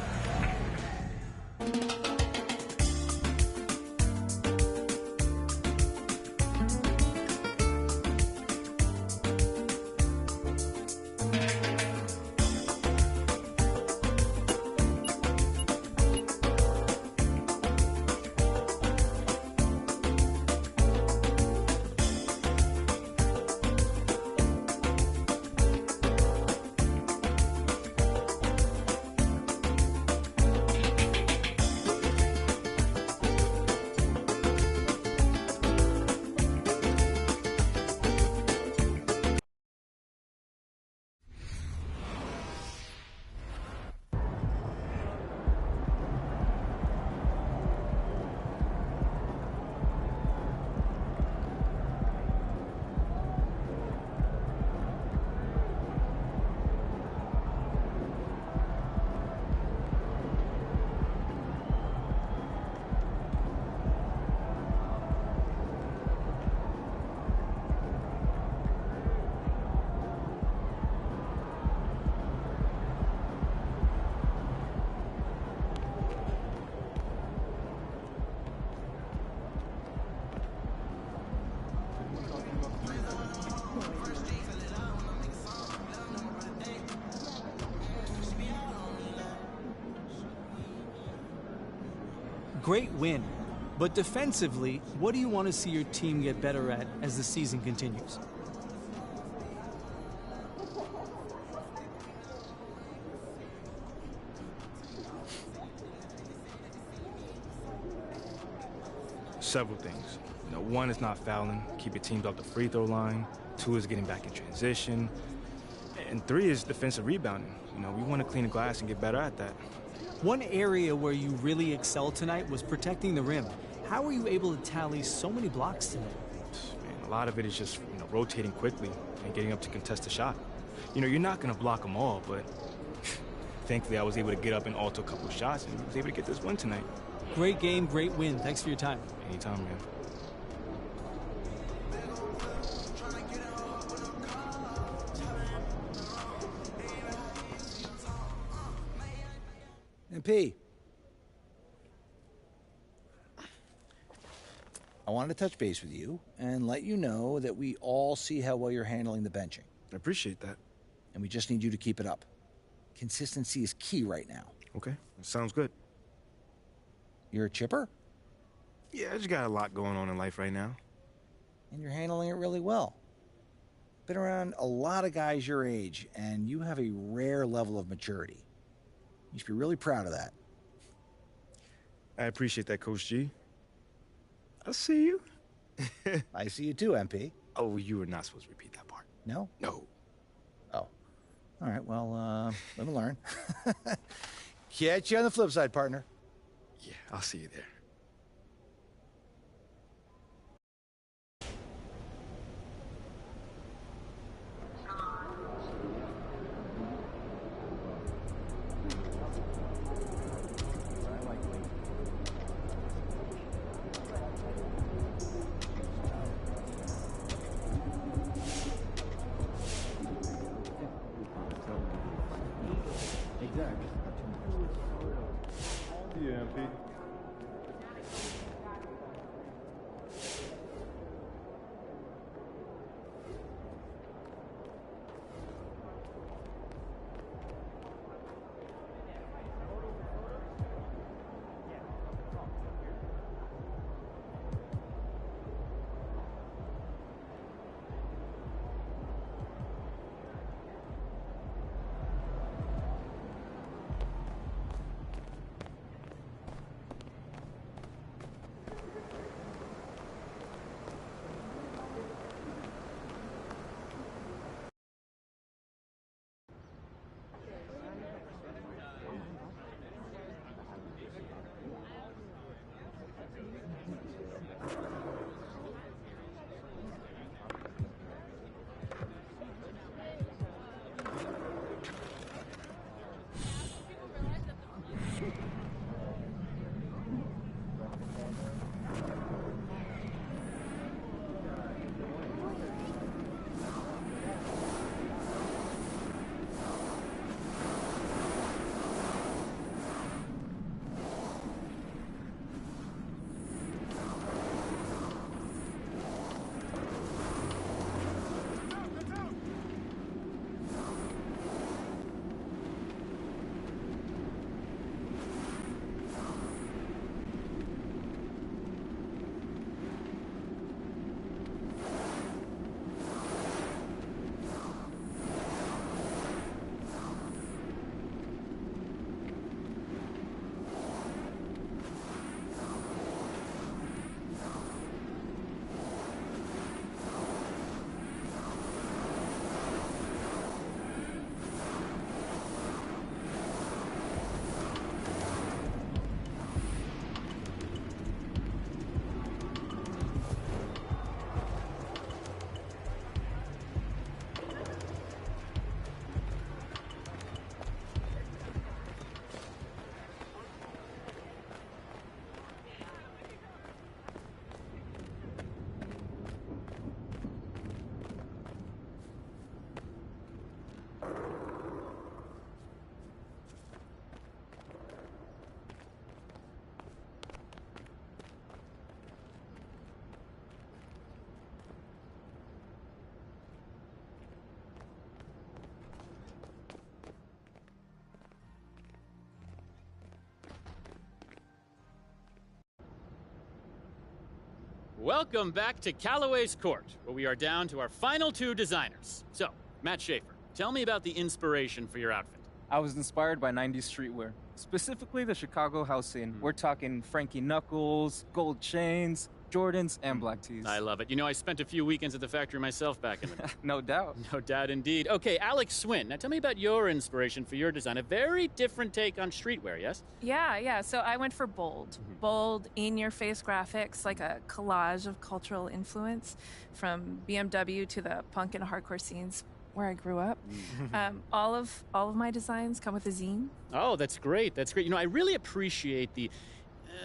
Great win. But defensively, what do you want to see your team get better at as the season continues? Several things. One is not fouling, keep your teams off the free throw line. 2 is getting back in transition. And 3 is defensive rebounding. We want to clean the glass and get better at that. One area where you really excelled tonight was protecting the rim. How were you able to tally so many blocks tonight? Man, a lot of it is just rotating quickly and getting up to contest the shot. You're not going to block them all, but thankfully I was able to get up and alter a couple of shots and was able to get this win tonight. Great game, great win. Thanks for your time. Anytime, man. MP, I wanted to touch base with you and let you know that we all see how well you're handling the benching. I appreciate that. And we just need you to keep it up. Consistency is key right now. Okay, sounds good. You're a chipper? Yeah, I just got a lot going on in life right now. And you're handling it really well. Been around a lot of guys your age, and you have a rare level of maturity. You should be really proud of that. I appreciate that, Coach G. I'll see you. I see you too, MP. Oh, you were not supposed to repeat that part. No? No. Oh. All right, well, let me learn. Catch you on the flip side, partner. Yeah, I'll see you there. Welcome back to Callaway's Court, where we are down to our final 2 designers. So, Matt Schaefer, tell me about the inspiration for your outfit. I was inspired by 90s streetwear, specifically the Chicago house scene. We're talking Frankie Knuckles, gold chains, Jordans, and black tees. I love it. You know, I spent a few weekends at the factory myself back in the day. No doubt. No doubt indeed. Okay, Alex Swin, now tell me about your inspiration for your design. A very different take on streetwear, yes? Yeah. So I went for bold. Bold, in-your-face graphics, like a collage of cultural influence from BMW to the punk and hardcore scenes where I grew up. All of my designs come with a zine. Oh, that's great. That's great. You know, I really appreciate the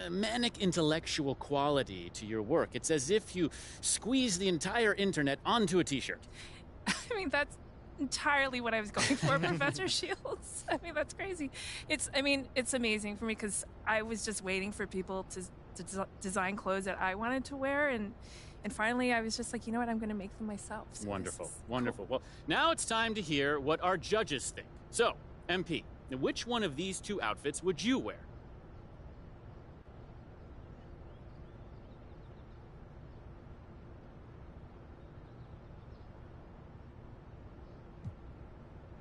manic intellectual quality to your work. It's as if you squeeze the entire internet onto a t-shirt. I mean, that's entirely what I was going for, Professor Shields. I mean, that's crazy. It's amazing for me because I was just waiting for people to design clothes that I wanted to wear, and finally I was just like, you know what, I'm going to make them myself. So Wonderful. Cool. Well, now it's time to hear what our judges think. So, MP, which one of these 2 outfits would you wear?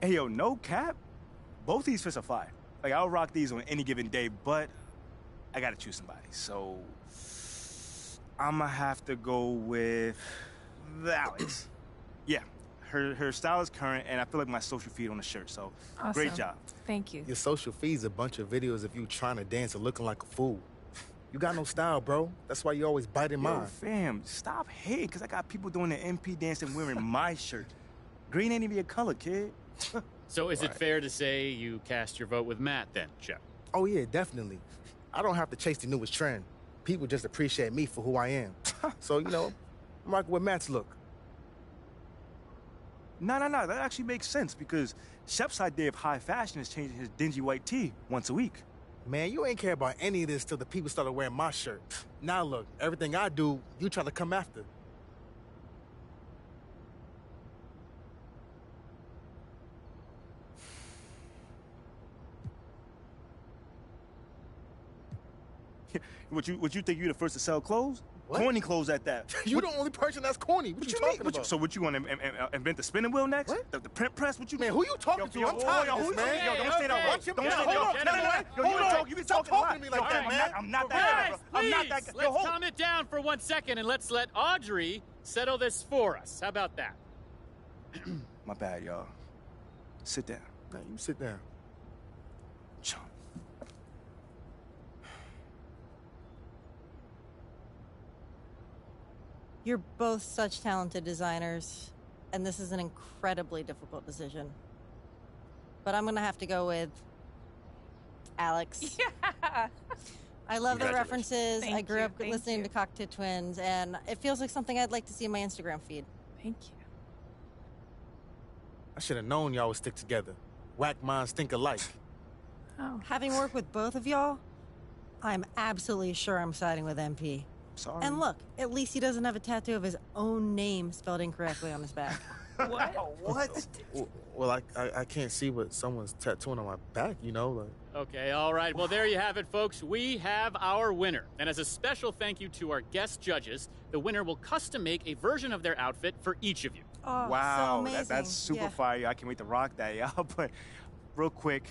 Hey, yo, no cap. Both these fits are fire. Like, I'll rock these on any given day, but I gotta choose somebody. So, I'ma have to go with Alex. Yeah, her style is current, and I feel like my social feed on the shirt, so awesome. Great job. Thank you. Your social feed's a bunch of videos of you trying to dance and looking like a fool. You got no style, bro. That's why you always biting mine. Fam, stop hating, because I got people doing the MP dance and wearing my shirt. Green ain't even your color, kid. So is it fair to say you cast your vote with Matt then, Chef? Oh, yeah, definitely. I don't have to chase the newest trend. People just appreciate me for who I am. So, you know, I'm rocking with Matt's look. No. That actually makes sense because Shep's idea of high fashion is changing his dingy white tee once a week. Man, you ain't care about any of this till the people started wearing my shirt. Now look, everything I do, you try to come after. What you think you the first to sell clothes? What? Corny clothes at that. You the only person that's corny. What you talking about? So what you want to invent the spinning wheel next? What? The print press? What you? Man, who you talking to? I'm tired of this, man. Yo, don't say that. Watch him. Don't say that. Hold on. You been talking to me like that, man. I'm not that guy. I'm not that guy. Let's calm it down for 1 second and let's let Audrey settle this for us. How about that? My bad, y'all. Sit down. No, you sit down. Chump. You're both such talented designers, and this is an incredibly difficult decision. But I'm gonna have to go with Alex. Yeah. I love the references. Thank I grew you, up thank listening you. to Cocktail Twins, and it feels like something I'd like to see in my Instagram feed. Thank you. I should have known y'all would stick together. Whack minds think alike. Oh. Having worked with both of y'all, I'm absolutely sure I'm siding with MP. Sorry. And look, at least he doesn't have a tattoo of his own name spelled incorrectly on his back. What? What? Well, I can't see what someone's tattooing on my back, you know? Like... Okay, all right. Well, there you have it, folks. We have our winner. And as a special thank you to our guest judges, the winner will custom make a version of their outfit for each of you. Oh, so Wow, amazing. that's super Yeah. fire. I can't wait to rock that, y'all. But real quick,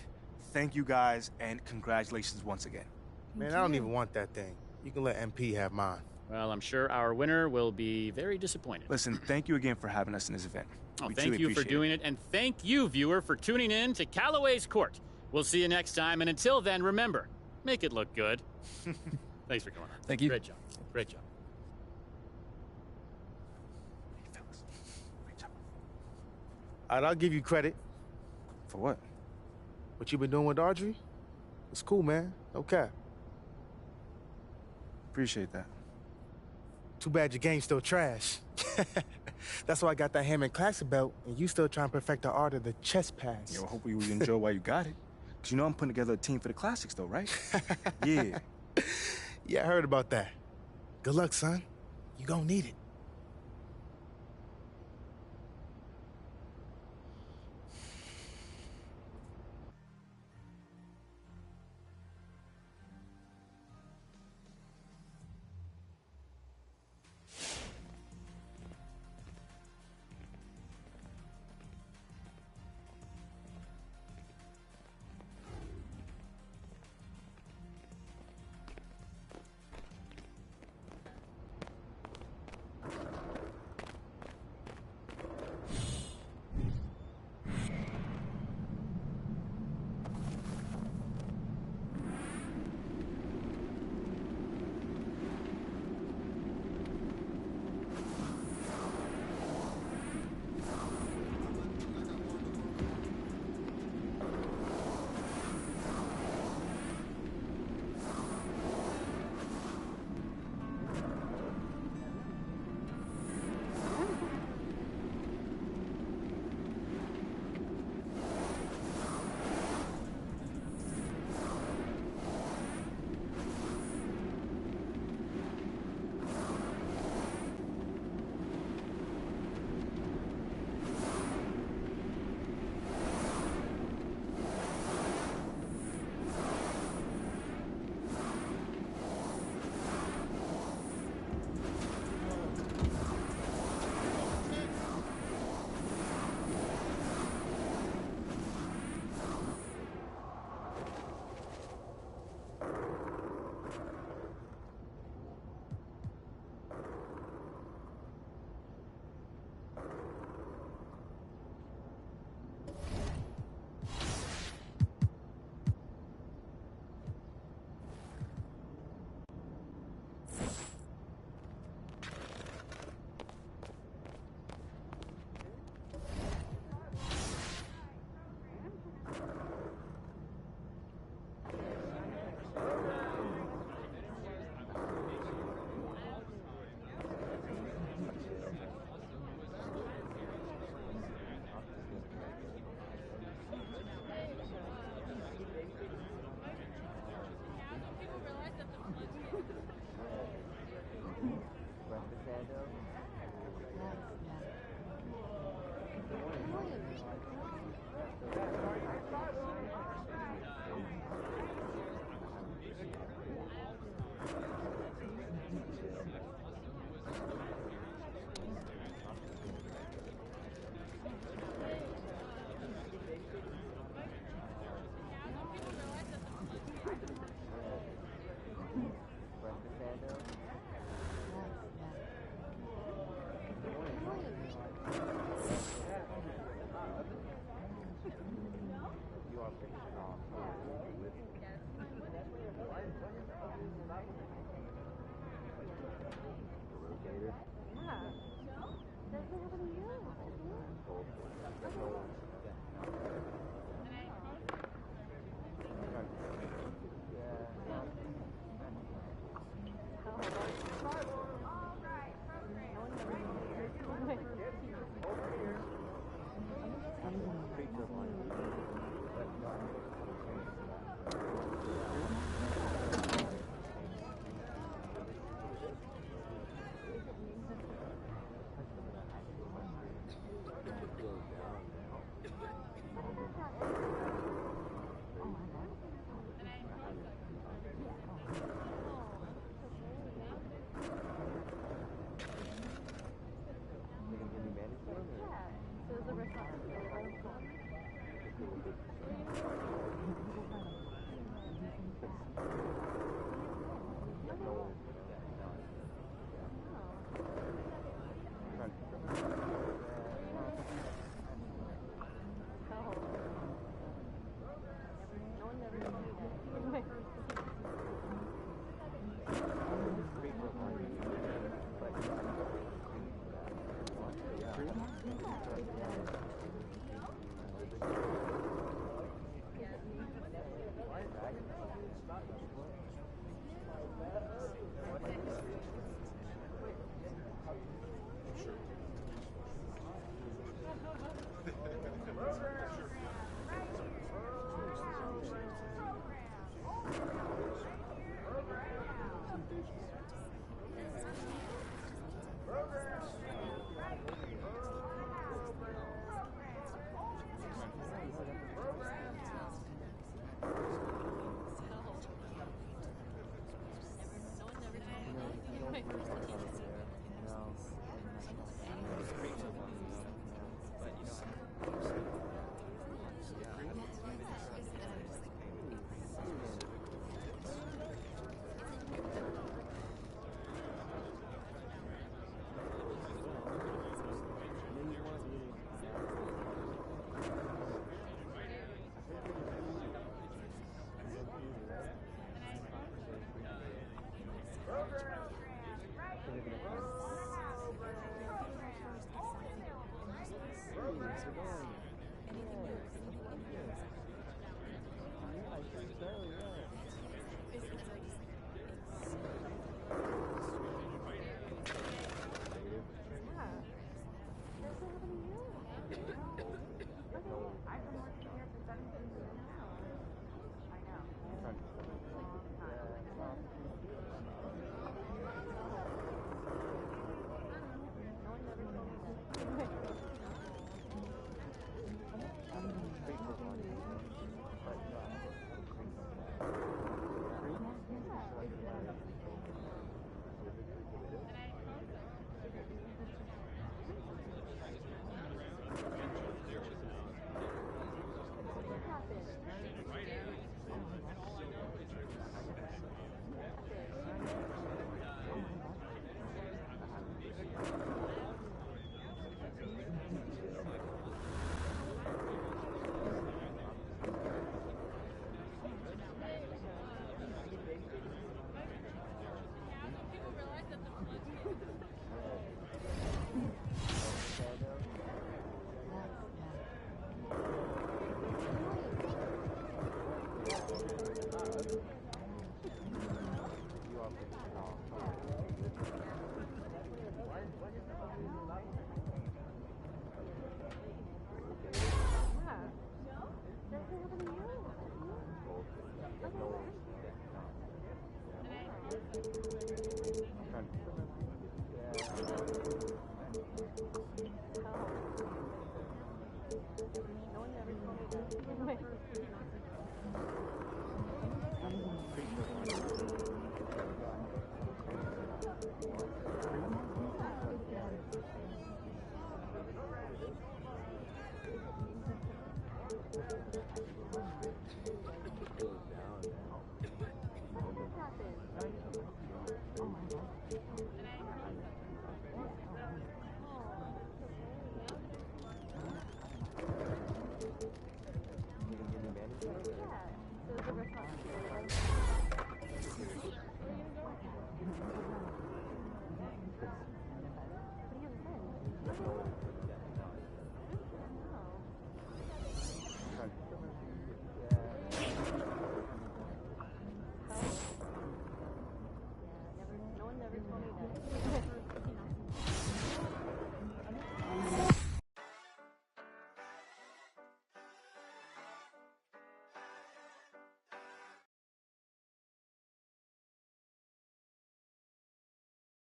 thank you guys and congratulations once again. Man, I don't even want that thing. You can let MP have mine. Well, I'm sure our winner will be very disappointed. Listen, thank you again for having us in this event. Oh, We thank truly you for appreciate doing it. And thank you, viewer, for tuning in to Callaway's Court. We'll see you next time. And until then, remember, make it look good. Thanks for coming on. Thank you. Great job. Great job. Hey, fellas. Great job. All right, I'll give you credit. For what? What you been doing with Audrey? It's cool, man. Okay. Appreciate that. Too bad your game's still trash. That's why I got that Hammond Classic belt, and you still trying to perfect the art of the chest pass. Yo, hopefully you enjoy while you got it. Because you know I'm putting together a team for the classics, though, right? Yeah. Yeah, I heard about that. Good luck, son. You gonna need it.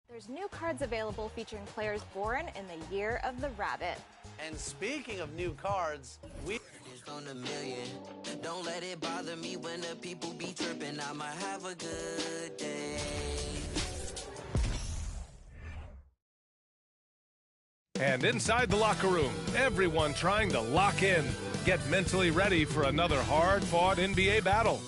There's new cards available featuring players born in the year of the rabbit. And speaking of new cards, we on a million. Don't let it bother me when the people be tripping. I'ma have a good day. And inside the locker room, everyone trying to lock in, get mentally ready for another hard-fought NBA battle.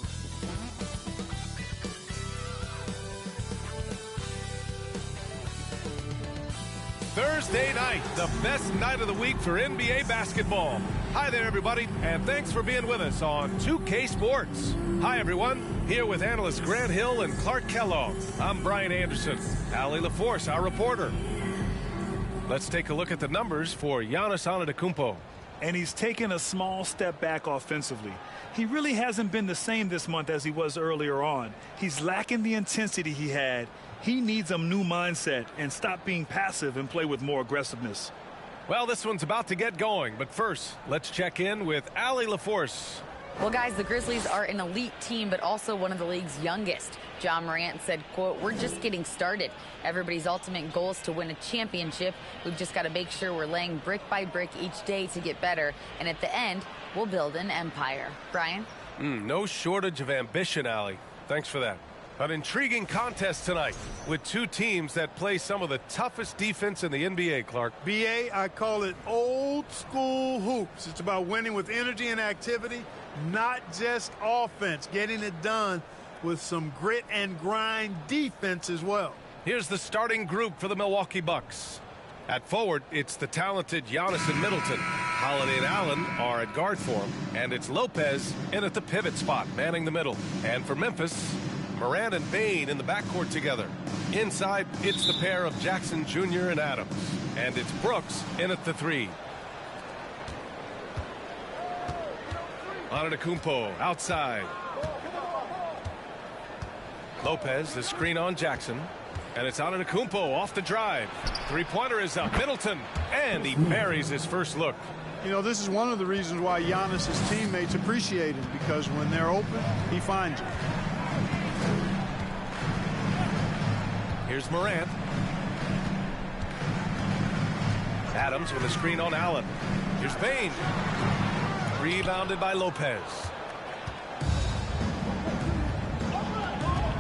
Thursday night, the best night of the week for NBA basketball. Hi there, everybody, and thanks for being with us on 2K Sports. Hi, everyone. Here with analysts Grant Hill and Clark Kellogg. I'm Brian Anderson. Allie LaForce, our reporter. Let's take a look at the numbers for Giannis Antetokounmpo. And he's taken a small step back offensively. He really hasn't been the same this month as he was earlier on. He's lacking the intensity he had. He needs a new mindset and stop being passive and play with more aggressiveness. Well, this one's about to get going, but first, let's check in with Allie LaForce. Well, guys, the Grizzlies are an elite team, but also one of the league's youngest. John Morant said, quote, "We're just getting started. Everybody's ultimate goal is to win a championship. We've just got to make sure we're laying brick by brick each day to get better. And at the end, we'll build an empire." Brian? No shortage of ambition, Allie. Thanks for that. An intriguing contest tonight with two teams that play some of the toughest defense in the NBA, Clark. BA, I call it old school hoops. It's about winning with energy and activity, not just offense, getting it done with some grit and grind defense as well. Here's the starting group for the Milwaukee Bucks. At forward, it's the talented Giannis and Middleton. Holiday and Allen are at guard for him, and it's Lopez in at the pivot spot, manning the middle. And for Memphis, Morant and Bane in the backcourt together. Inside, it's the pair of Jackson Jr. and Adams. And it's Brooks in at the 3. Antetokounmpo outside. Lopez, the screen on Jackson. And it's Antetokounmpo off the drive. Three-pointer is up. Middleton. And he buries his first look. You know, this is one of the reasons why Giannis' teammates appreciate him, because when they're open, he finds you. Here's Morant. Adams with a screen on Allen. Here's Bane. Rebounded by Lopez.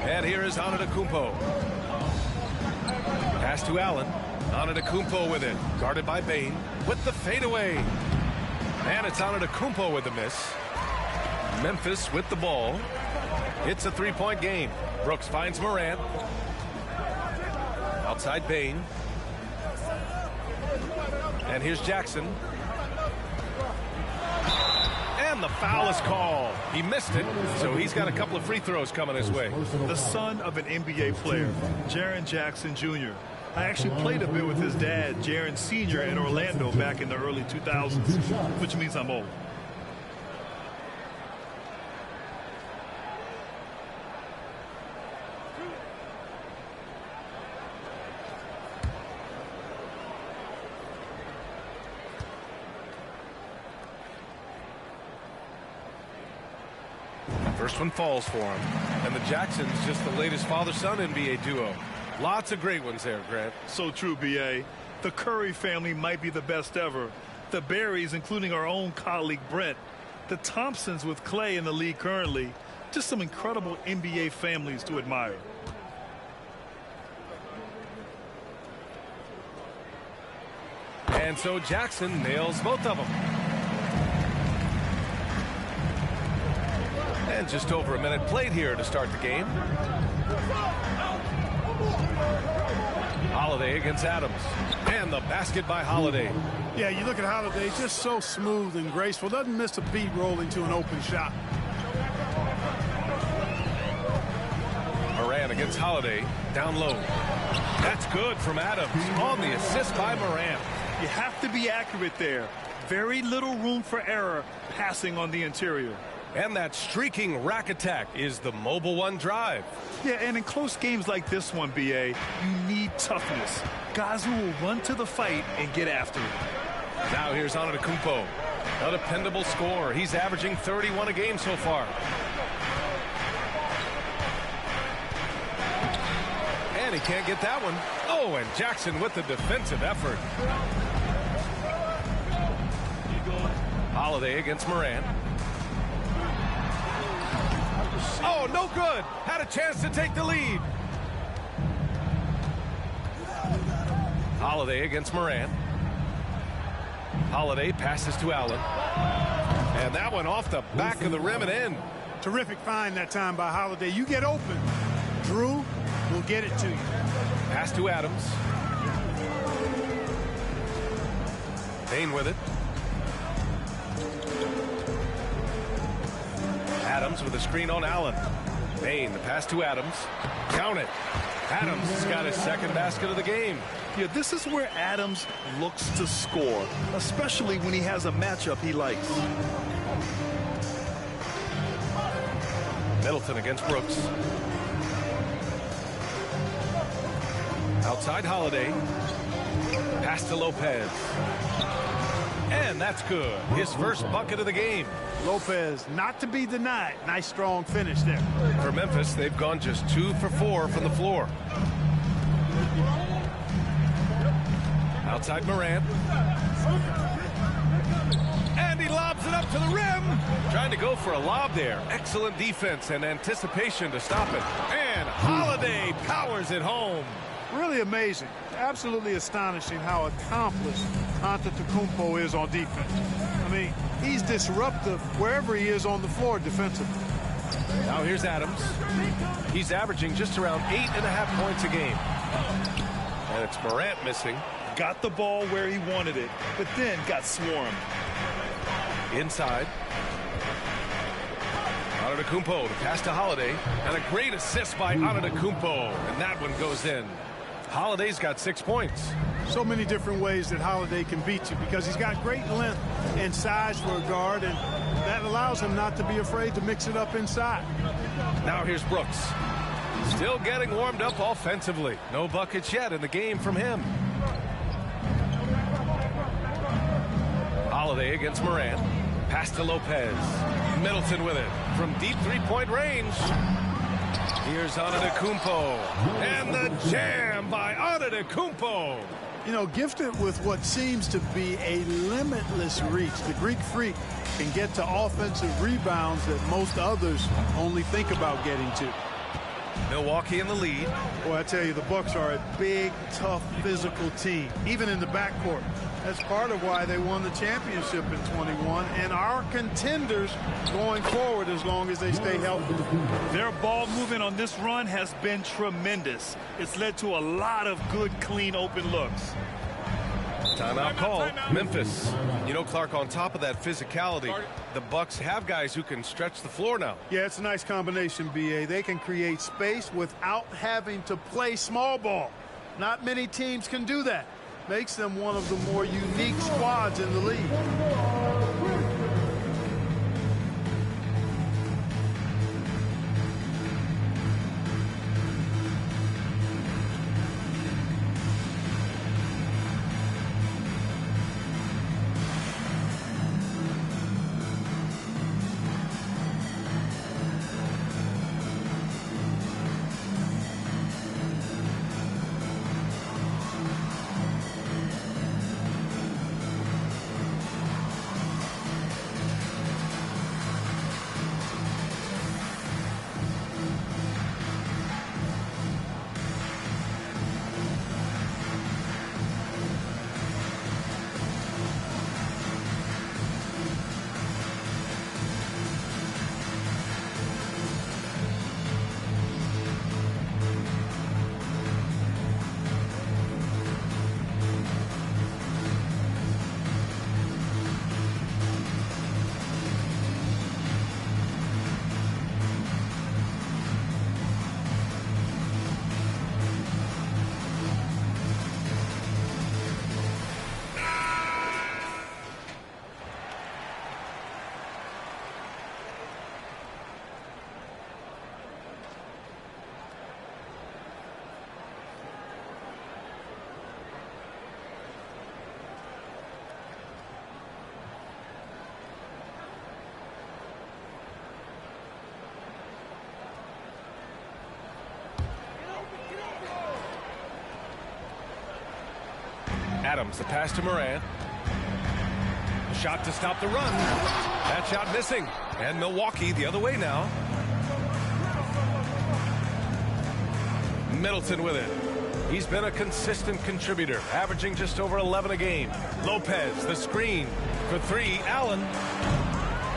And here is Antetokounmpo. Pass to Allen. Antetokounmpo with it. Guarded by Bane. With the fadeaway. And it's Antetokounmpo with the miss. Memphis with the ball. It's a three-point game. Brooks finds Morant. Outside Bane. And here's Jackson. And the foul is called. He missed it, so he's got a couple of free throws coming his way. The son of an NBA player, Jaren Jackson Jr. I actually played a bit with his dad, Jaren Sr. in Orlando back in the early 2000s, which means I'm old. First one falls for him. And the Jacksons just the latest father-son NBA duo. Lots of great ones there, Grant. So true, B.A. The Curry family might be the best ever. The Berrys, including our own colleague Brent. The Thompsons with Clay in the league currently. Just some incredible NBA families to admire. And so Jackson nails both of them. And just over a minute played here to start the game. Holiday against Adams. And the basket by Holiday. Yeah, you look at Holiday, just so smooth and graceful. Doesn't miss a beat rolling to an open shot. Morant against Holiday. Down low. That's good from Adams on the assist by Morant. You have to be accurate there. Very little room for error passing on the interior. And that streaking rack attack is the Mobile One drive. Yeah, and in close games like this one, B.A., you need toughness. Guys who will run to the fight and get after it. Now here's Antetokounmpo. A dependable scorer. He's averaging 31 a game so far. And he can't get that one. Oh, and Jackson with the defensive effort. Holiday against Morant. Oh, no good. Had a chance to take the lead. Holiday against Morant. Holiday passes to Allen. And that one off the back of the rim and in. Terrific find that time by Holiday. You get open, Drew will get it to you. Pass to Adams. Payne with it. Adams with a screen on Allen. Payne, the pass to Adams. Count it. Adams has got his second basket of the game. Yeah, this is where Adams looks to score, especially when he has a matchup he likes. Middleton against Brooks. Outside Holiday. Pass to Lopez. And that's good. His first bucket of the game. Lopez, not to be denied. Nice, strong finish there. For Memphis, they've gone just 2 for 4 from the floor. Outside Morant. And he lobs it up to the rim. Trying to go for a lob there. Excellent defense and anticipation to stop it. And Holiday powers it home. Really amazing. Absolutely astonishing how accomplished Antetokounmpo is on defense. I mean, he's disruptive wherever he is on the floor defensively. Now here's Adams. He's averaging just around 8.5 points a game. And it's Morant missing. Got the ball where he wanted it, but then got swarmed. Inside. Antetokounmpo, the pass to Holiday. And a great assist by Antetokounmpo. And that one goes in. Holiday's got 6 points. So many different ways that Holiday can beat you because he's got great length and size for a guard, and that allows him not to be afraid to mix it up inside. Now here's Brooks. Still getting warmed up offensively. No buckets yet in the game from him. Holiday against Morant. Pass to Lopez. Middleton with it from deep three-point range. Here's Antetokounmpo. And the jam by Antetokounmpo. You know, gifted with what seems to be a limitless reach, the Greek Freak can get to offensive rebounds that most others only think about getting to. Milwaukee in the lead. Boy, I tell you, the Bucks are a big, tough, physical team, even in the backcourt. That's part of why they won the championship in 21 and are contenders going forward as long as they stay healthy. Their ball movement on this run has been tremendous. It's led to a lot of good, clean, open looks. Timeout call. Memphis. You know, Clark, on top of that physicality, the Bucks have guys who can stretch the floor now. Yeah, it's a nice combination, B.A. They can create space without having to play small ball. Not many teams can do that. Makes them one of the more unique squads in the league. Adams, the pass to Morant. Shot to stop the run. That shot missing. And Milwaukee the other way now. Middleton with it. He's been a consistent contributor, averaging just over 11 a game. Lopez, the screen. For three, Allen.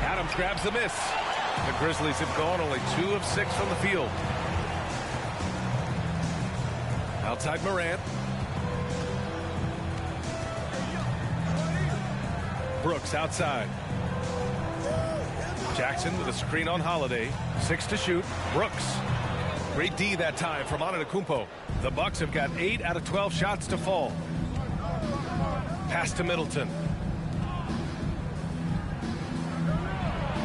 Adams grabs the miss. The Grizzlies have gone only 2 of 6 from the field. Outside Morant. Brooks outside. Jackson with a screen on Holiday. 6 to shoot. Brooks. Great D that time from Antetokounmpo. The Bucks have got 8 out of 12 shots to fall. Pass to Middleton.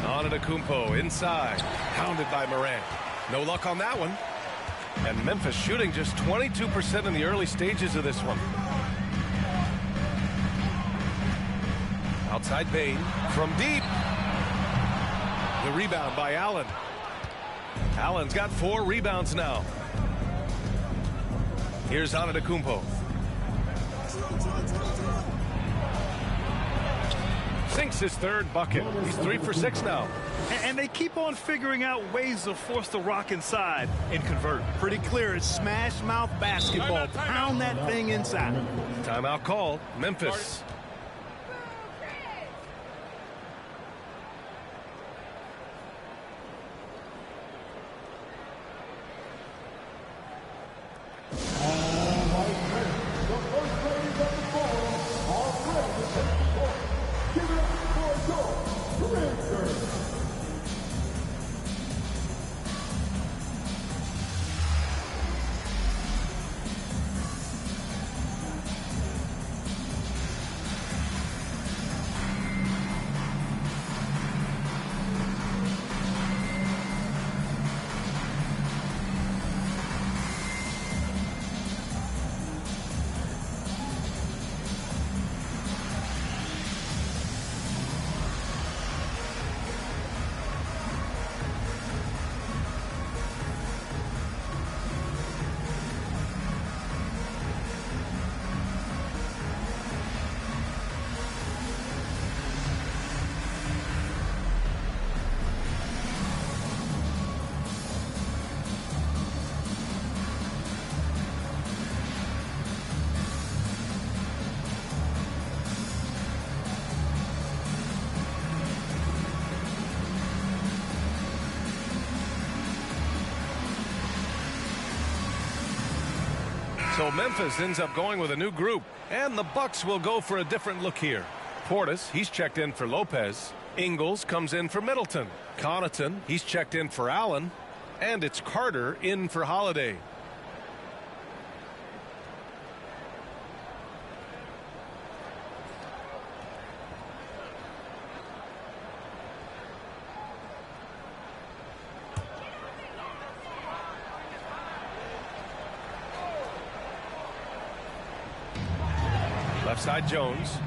Antetokounmpo inside. Pounded by Morant. No luck on that one. And Memphis shooting just 22% in the early stages of this one. Outside Bain from deep. The rebound by Allen. Allen's got 4 rebounds now. Here's Antetokounmpo. Sinks his 3rd bucket. He's 3 for 6 now. And they keep on figuring out ways to force the Rock inside and convert. Pretty clear. It's smash mouth basketball. Pound that thing inside. Timeout called. Memphis. So Memphis ends up going with a new group, and the Bucks will go for a different look here. Portis, he's checked in for Lopez. Ingles comes in for Middleton. Connaughton, he's checked in for Allen. And it's Carter in for Holiday. Left side Jones.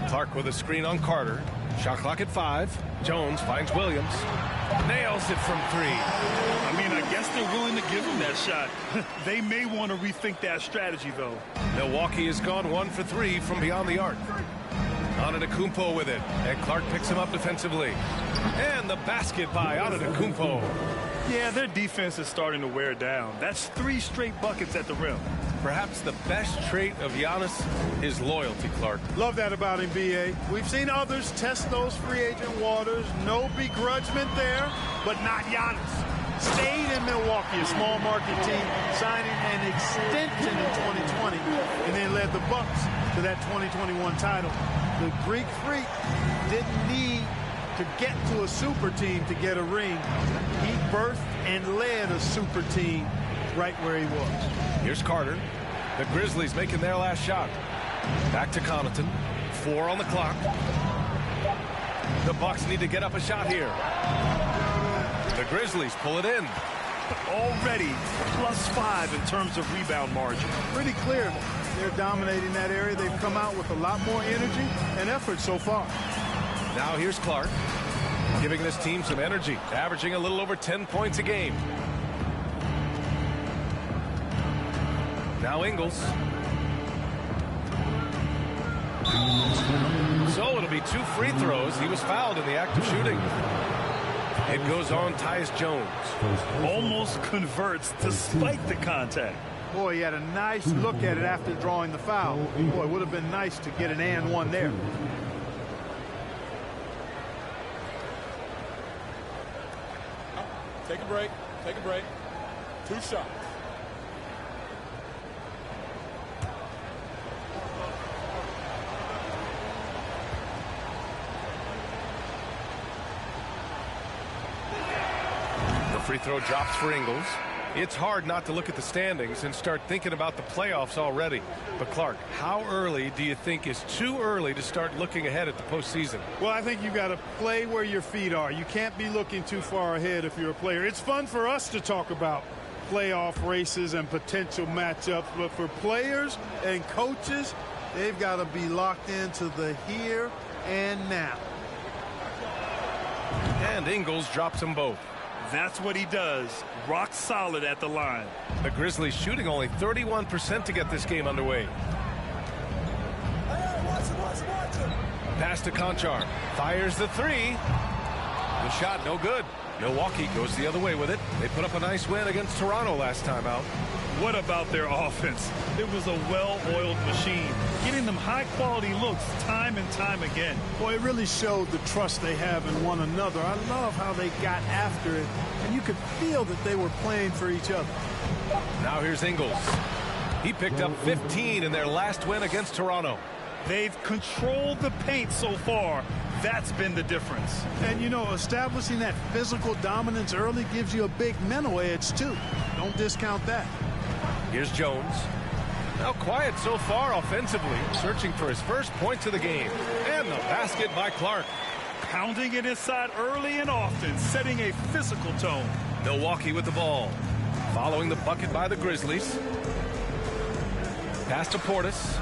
Clark with a screen on Carter. Shot clock at 5. Jones finds Williams. Nails it from 3. I mean, I guess they're willing to give him that shot. They may want to rethink that strategy, though. Milwaukee has gone 1 for 3 from beyond the arc. Antetokounmpo with it, and Clark picks him up defensively. And the basket by Antetokounmpo. Yeah, their defense is starting to wear down. That's 3 straight buckets at the rim. Perhaps the best trait of Giannis is loyalty, Clark. Love that about him, B.A. We've seen others test those free agent waters. No begrudgment there, but not Giannis. Stayed in Milwaukee, a small market team, signing an extension in 2020, and then led the Bucks to that 2021 title. The Greek Freak didn't need to get to a super team to get a ring. He birthed and led a super team right where he was. Here's Carter. The Grizzlies making their last shot. Back to Connaughton. 4 on the clock. The Bucks need to get up a shot here. The Grizzlies pull it in. Already +5 in terms of rebound margin. Pretty clear. They're dominating that area. They've come out with a lot more energy and effort so far. Now here's Clark, giving this team some energy, averaging a little over 10 points a game. Now Ingles. So it'll be 2 free throws. He was fouled in the act of shooting. It goes on Tyus Jones. Almost converts despite the contact. Boy, he had a nice look at it after drawing the foul. Boy, it would have been nice to get an and one there. Take a break. Take a break. 2 shots. The free throw drops for Ingles. It's hard not to look at the standings and start thinking about the playoffs already. But Clark, how early do you think is too early to start looking ahead at the postseason? Well, I think you got to play where your feet are. You can't be looking too far ahead if you're a player. It's fun for us to talk about playoff races and potential matchups, but for players and coaches, they've got to be locked into the here and now. And Ingles drops them both. That's what he does. Rock solid at the line. The Grizzlies shooting only 31% to get this game underway. Pass to Conchar. Fires the 3. The shot no good. Milwaukee goes the other way with it. They put up a nice win against Toronto last time out. What about their offense? It was a well-oiled machine, getting them high-quality looks time and time again. Boy, it really showed the trust they have in one another. I love how they got after it, and you could feel that they were playing for each other. Now here's Ingles. He picked up 15 in their last win against Toronto. They've controlled the paint so far. That's been the difference. And, you know, establishing that physical dominance early gives you a big mental edge, too. Don't discount that. Here's Jones. Now quiet so far offensively, searching for his first points of the game. And the basket by Clark. Pounding it inside early and often, setting a physical tone. Milwaukee with the ball. Following the bucket by the Grizzlies. Pass to Portis.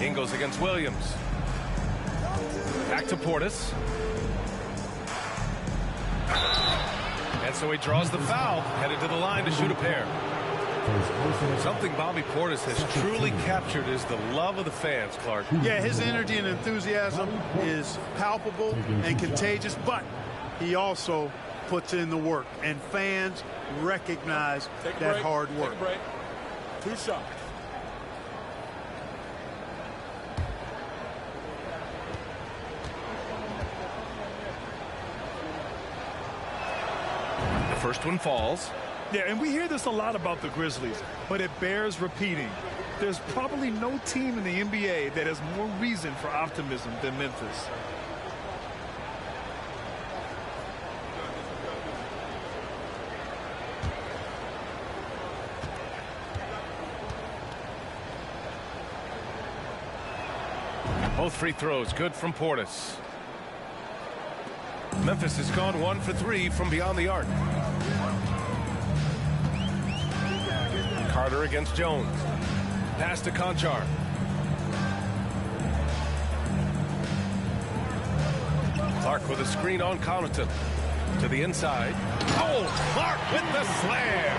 Ingles against Williams. Back to Portis. And so he draws the foul, headed to the line to shoot a pair. Something Bobby Portis has truly captured is the love of the fans, Clark. Yeah, his energy and enthusiasm is palpable and contagious, but he also puts in the work, and fans recognize that hard work. Take a break. 2 shots. First one falls. Yeah, and we hear this a lot about the Grizzlies, but it bears repeating. There's probably no team in the NBA that has more reason for optimism than Memphis. Both free throws good from Portis. Memphis has gone 1 for 3 from beyond the arc. Carter against Jones. Pass to Conchar. Clark with a screen on Connaughton. To the inside. Oh, Clark with the slam.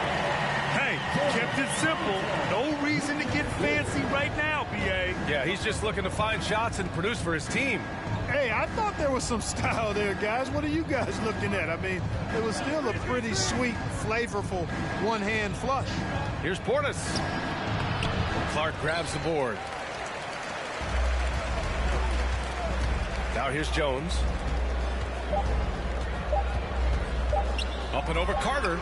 Hey, kept it simple. No reason to get fancy right now, B.A. Yeah, he's just looking to find shots and produce for his team. Hey, I thought there was some style there, guys. What are you guys looking at? I mean, it was still a pretty sweet, flavorful one-hand flush. Here's Portis. Clark grabs the board. Now here's Jones. Up and over Carter.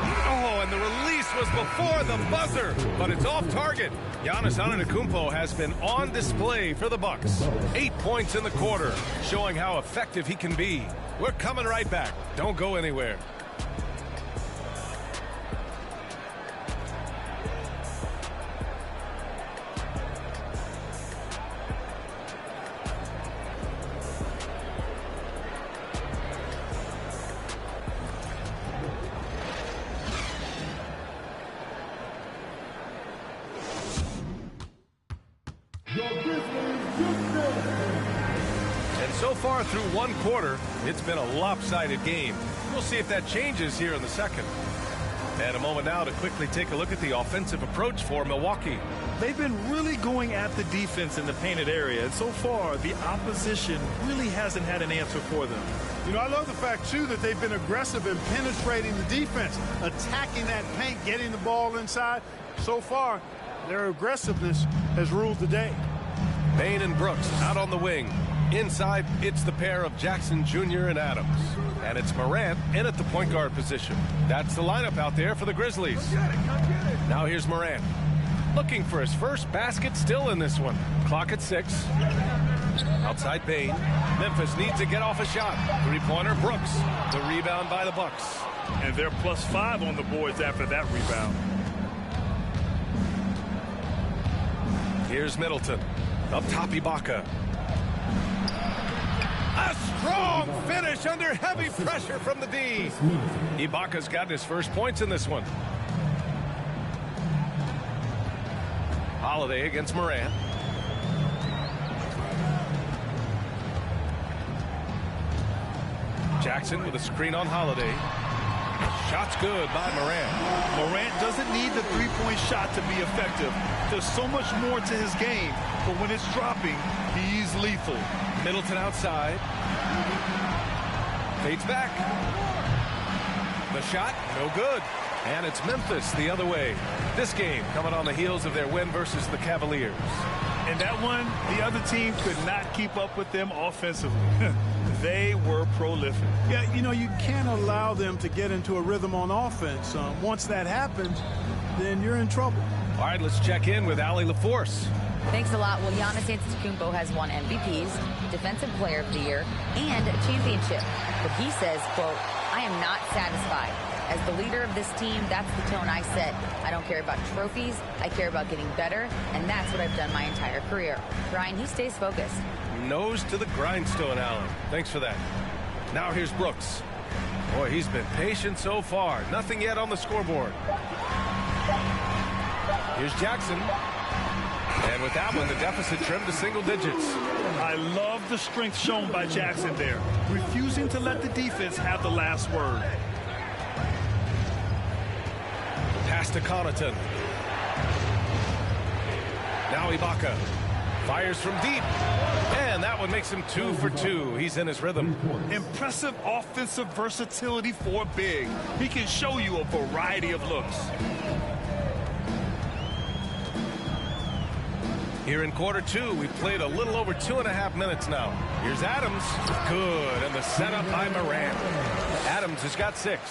Oh, and the release was before the buzzer, but it's off target. Giannis Antetokounmpo has been on display for the Bucks. 8 points in the quarter, showing how effective he can be. We're coming right back. Don't go anywhere. And so far through one quarter, it's been a lopsided game. We'll see if that changes here in the second. And a moment now to quickly take a look at the offensive approach for Milwaukee. They've been really going at the defense in the painted area, and so far, the opposition really hasn't had an answer for them. You know, I love the fact, too, that they've been aggressive in penetrating the defense, attacking that paint, getting the ball inside. So far, their aggressiveness has ruled the day. Bain and Brooks out on the wing. Inside, it's the pair of Jackson Jr. and Adams. And it's Morant in at the point guard position. That's the lineup out there for the Grizzlies. Now here's Morant. Looking for his first basket, still in this one. Clock at 6. Outside Bain. Memphis needs to get off a shot. Three-pointer Brooks. The rebound by the Bucks. And they're +5 on the boards after that rebound. Here's Middleton. Up top, Ibaka. A strong finish under heavy pressure from the D. Ibaka's gotten his first points in this one. Holiday against Morant. Jackson with a screen on Holiday. Shot's good by Morant. Morant doesn't need the three-point shot to be effective. There's so much more to his game, but when it's dropping, he's lethal. Middleton outside. Fades back. The shot, no good. And it's Memphis the other way. This game coming on the heels of their win versus the Cavaliers. In that one, the other team could not keep up with them offensively. They were prolific. Yeah, you know, you can't allow them to get into a rhythm on offense. Once that happens, then you're in trouble. All right, let's check in with Allie LaForce. Thanks a lot. Well, Giannis Antetokounmpo has won MVPs, Defensive Player of the Year, and a championship. But he says, quote, I am not satisfied. As the leader of this team, that's the tone I set. I don't care about trophies. I care about getting better, and that's what I've done my entire career. Ryan, he stays focused. Nose to the grindstone, Allen. Thanks for that. Now here's Brooks. Boy, he's been patient so far. Nothing yet on the scoreboard. Here's Jackson. And with that one, the deficit trimmed to single digits. I love the strength shown by Jackson there, refusing to let the defense have the last word. Pass to Connaughton. Now Ibaka. Fires from deep. And that one makes him 2 for 2. He's in his rhythm. Impressive offensive versatility for big. He can show you a variety of looks. Here in quarter 2, we've played a little over 2.5 minutes now. Here's Adams. Good. And the setup by Morant. Adams has got 6.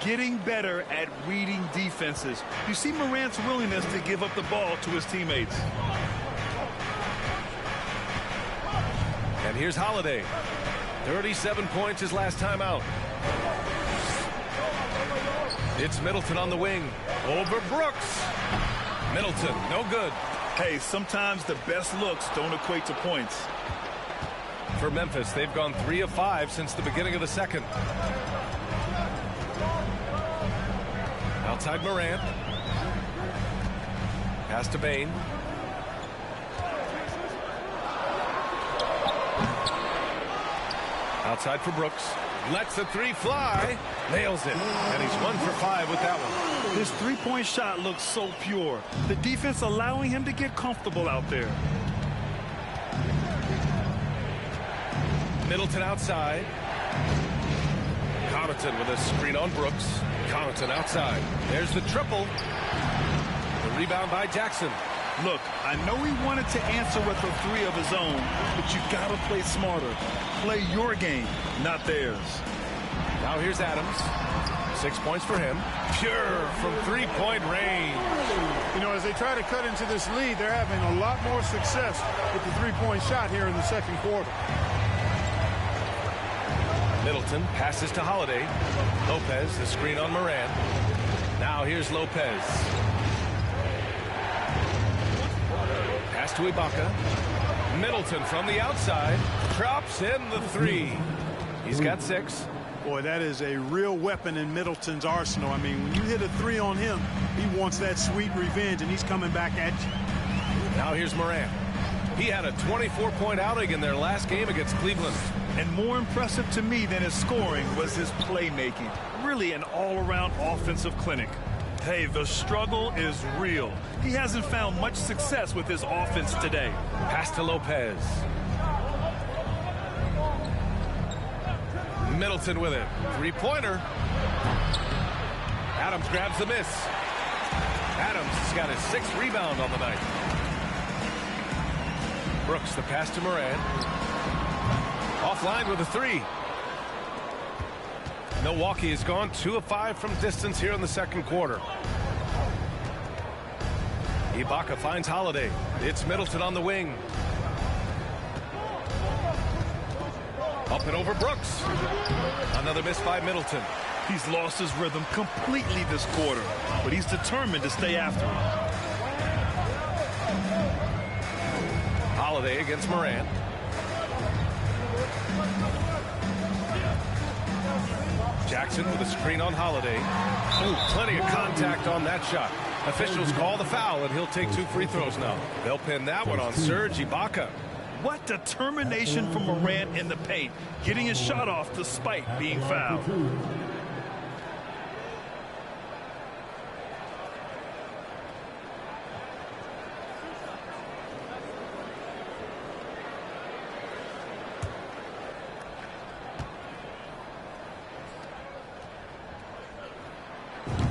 Getting better at reading defenses. You see Morant's willingness to give up the ball to his teammates. And here's Holiday. 37 points his last time out. It's Middleton on the wing. Over Brooks. Middleton, no good. Hey, sometimes the best looks don't equate to points. For Memphis, they've gone 3 of 5 since the beginning of the second. Outside Morant. Pass to Bain. Outside for Brooks. Lets the 3 fly. Nails it. And he's 1 for 5 with that one. His three-point shot looks so pure. The defense allowing him to get comfortable out there. Middleton outside. Connaughton with a screen on Brooks. Connaughton outside. There's the triple. The rebound by Jackson. Look, I know he wanted to answer with a 3 of his own, but you gotta play smarter. Play your game, not theirs. Now here's Adams. 6 points for him. Pure from 3-point range. You know, as they try to cut into this lead, they're having a lot more success with the 3-point shot here in the second quarter. Middleton passes to Holiday. Lopez, the screen on Morant. Now here's Lopez. Pass to Ibaka. Middleton from the outside. Drops in the 3. He's got 6. Boy, that is a real weapon in Middleton's arsenal. I mean, when you hit a 3 on him, he wants that sweet revenge, and he's coming back at you. Now here's Morant. He had a 24-point outing in their last game against Cleveland. And more impressive to me than his scoring was his playmaking. Really an all-around offensive clinic. Hey, the struggle is real. He hasn't found much success with his offense today. Pass to Lopez. Middleton with it. Three-pointer. Adams grabs the miss. Adams has got his 6th rebound on the night. Brooks, the pass to Moran. Offline with a 3. Milwaukee has gone 2 of 5 from distance here in the second quarter. Ibaka finds Holiday. It's Middleton on the wing. Up and over Brooks. Another miss by Middleton. He's lost his rhythm completely this quarter, but he's determined to stay after it. Holiday against Moran. Jackson with a screen on Holiday. Ooh, plenty of contact on that shot. Officials call the foul, and he'll take 2 free throws now. They'll pin that one on Serge Ibaka. What determination from Morant in the paint, getting his shot off despite being fouled.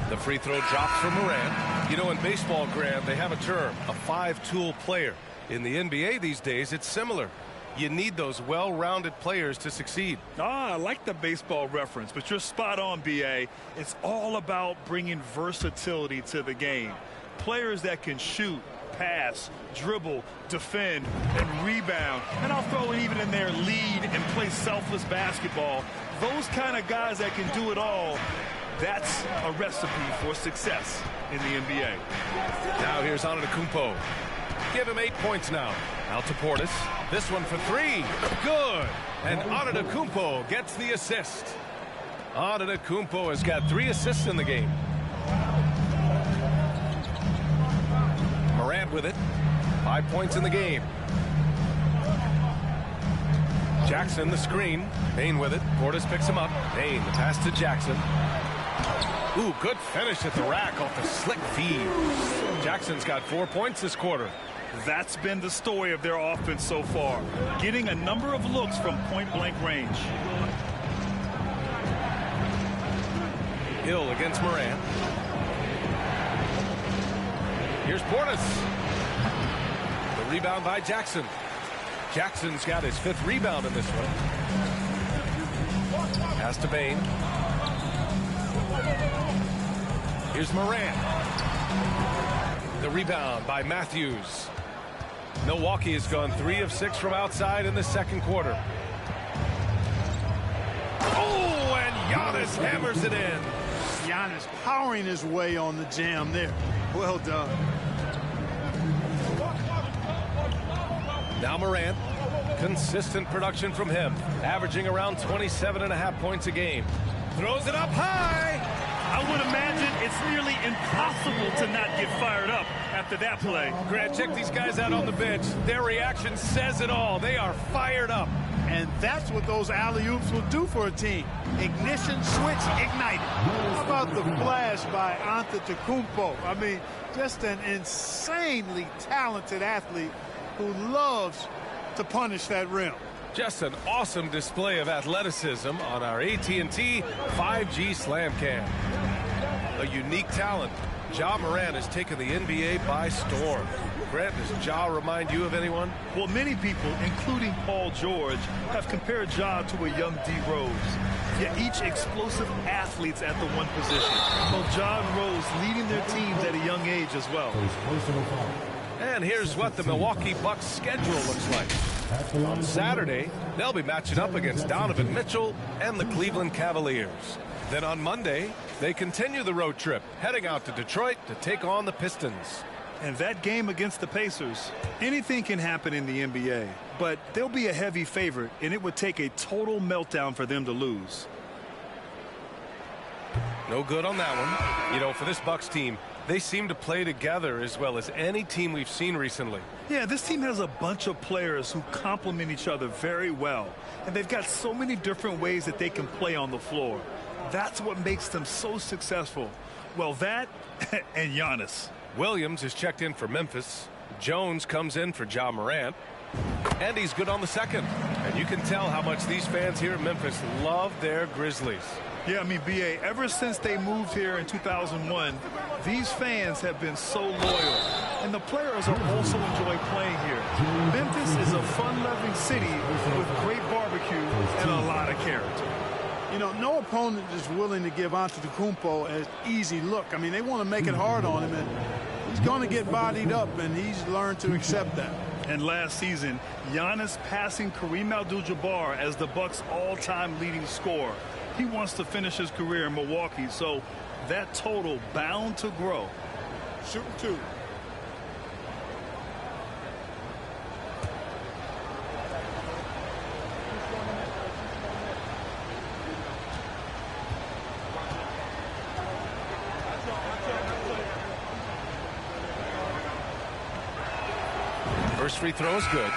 The free throw drops for Moran. You know, in baseball, Graham, they have a term, a 5-tool player. In the NBA these days, it's similar. You need those well-rounded players to succeed. I like the baseball reference, but you're spot on, B.A. It's all about bringing versatility to the game. Players that can shoot, pass, dribble, defend, and rebound. And I'll throw it even in there, lead and play selfless basketball. Those kind of guys that can do it all, that's a recipe for success in the NBA. Now here's Antetokounmpo. Give him 8 points now. Out to Portis. This one for 3. Good. And Antetokounmpo gets the assist. Antetokounmpo has got 3 assists in the game. Morant with it. 5 points in the game. Jackson the screen. Payne with it. Portis picks him up. Payne the pass to Jackson. Ooh, good finish at the rack off the slick feed. Jackson's got 4 points this quarter. That's been the story of their offense so far, getting a number of looks from point-blank range. Hill against Moran. Here's Portis. The rebound by Jackson. Jackson's got his 5th rebound in this one. Pass to Bain. Here's Moran. The rebound by Matthews. Milwaukee has gone 3 of 6 from outside in the second quarter. Oh, and Giannis hammers it in. Giannis powering his way on the jam there. Well done. Now Morant. Consistent production from him, averaging around 27.5 points a game. Throws it up high. I would imagine it's nearly impossible to not get fired up after that play. Grant, check these guys out on the bench. Their reaction says it all. They are fired up. And that's what those alley-oops will do for a team. Ignition switch ignited. How about the flash by Antetokounmpo? I mean, just an insanely talented athlete who loves to punish that rim. Just an awesome display of athleticism on our AT&T 5G Slam Cam. A unique talent. Ja Morant has taken the NBA by storm. Grant, does Ja remind you of anyone? Well, many people, including Paul George, have compared Ja to a young D. Rose. Yet each explosive athletes at the one position. Well, Ja and Rose leading their teams at a young age as well. And here's what the Milwaukee Bucks schedule looks like. On Saturday, they'll be matching up against Donovan Mitchell and the Cleveland Cavaliers. Then on Monday, they continue the road trip, heading out to Detroit to take on the Pistons. And that game against the Pacers, anything can happen in the NBA, but they'll be a heavy favorite, and it would take a total meltdown for them to lose. No good on that one. You know, for this Bucks team, They seem to play together as well as any team we've seen recently. Yeah, this team has a bunch of players who complement each other very well. And they've got so many different ways that they can play on the floor. That's what makes them so successful. Well, that and Giannis. Williams is checked in for Memphis. Jones comes in for Ja Morant. And he's good on the second. And you can tell how much these fans here in Memphis love their Grizzlies. Yeah, I mean, B.A., ever since they moved here in 2001, these fans have been so loyal. And the players are also enjoy playing here. Memphis is a fun-loving city with great barbecue and a lot of character. You know, no opponent is willing to give Antetokounmpo an easy look. I mean, they want to make it hard on him, and he's going to get bodied up, and he's learned to accept that. And last season, Giannis passing Kareem Abdul-Jabbar as the Bucks' all-time leading scorer. He wants to finish his career in Milwaukee, so that total bound to grow. Shooting 2. First free throw is good.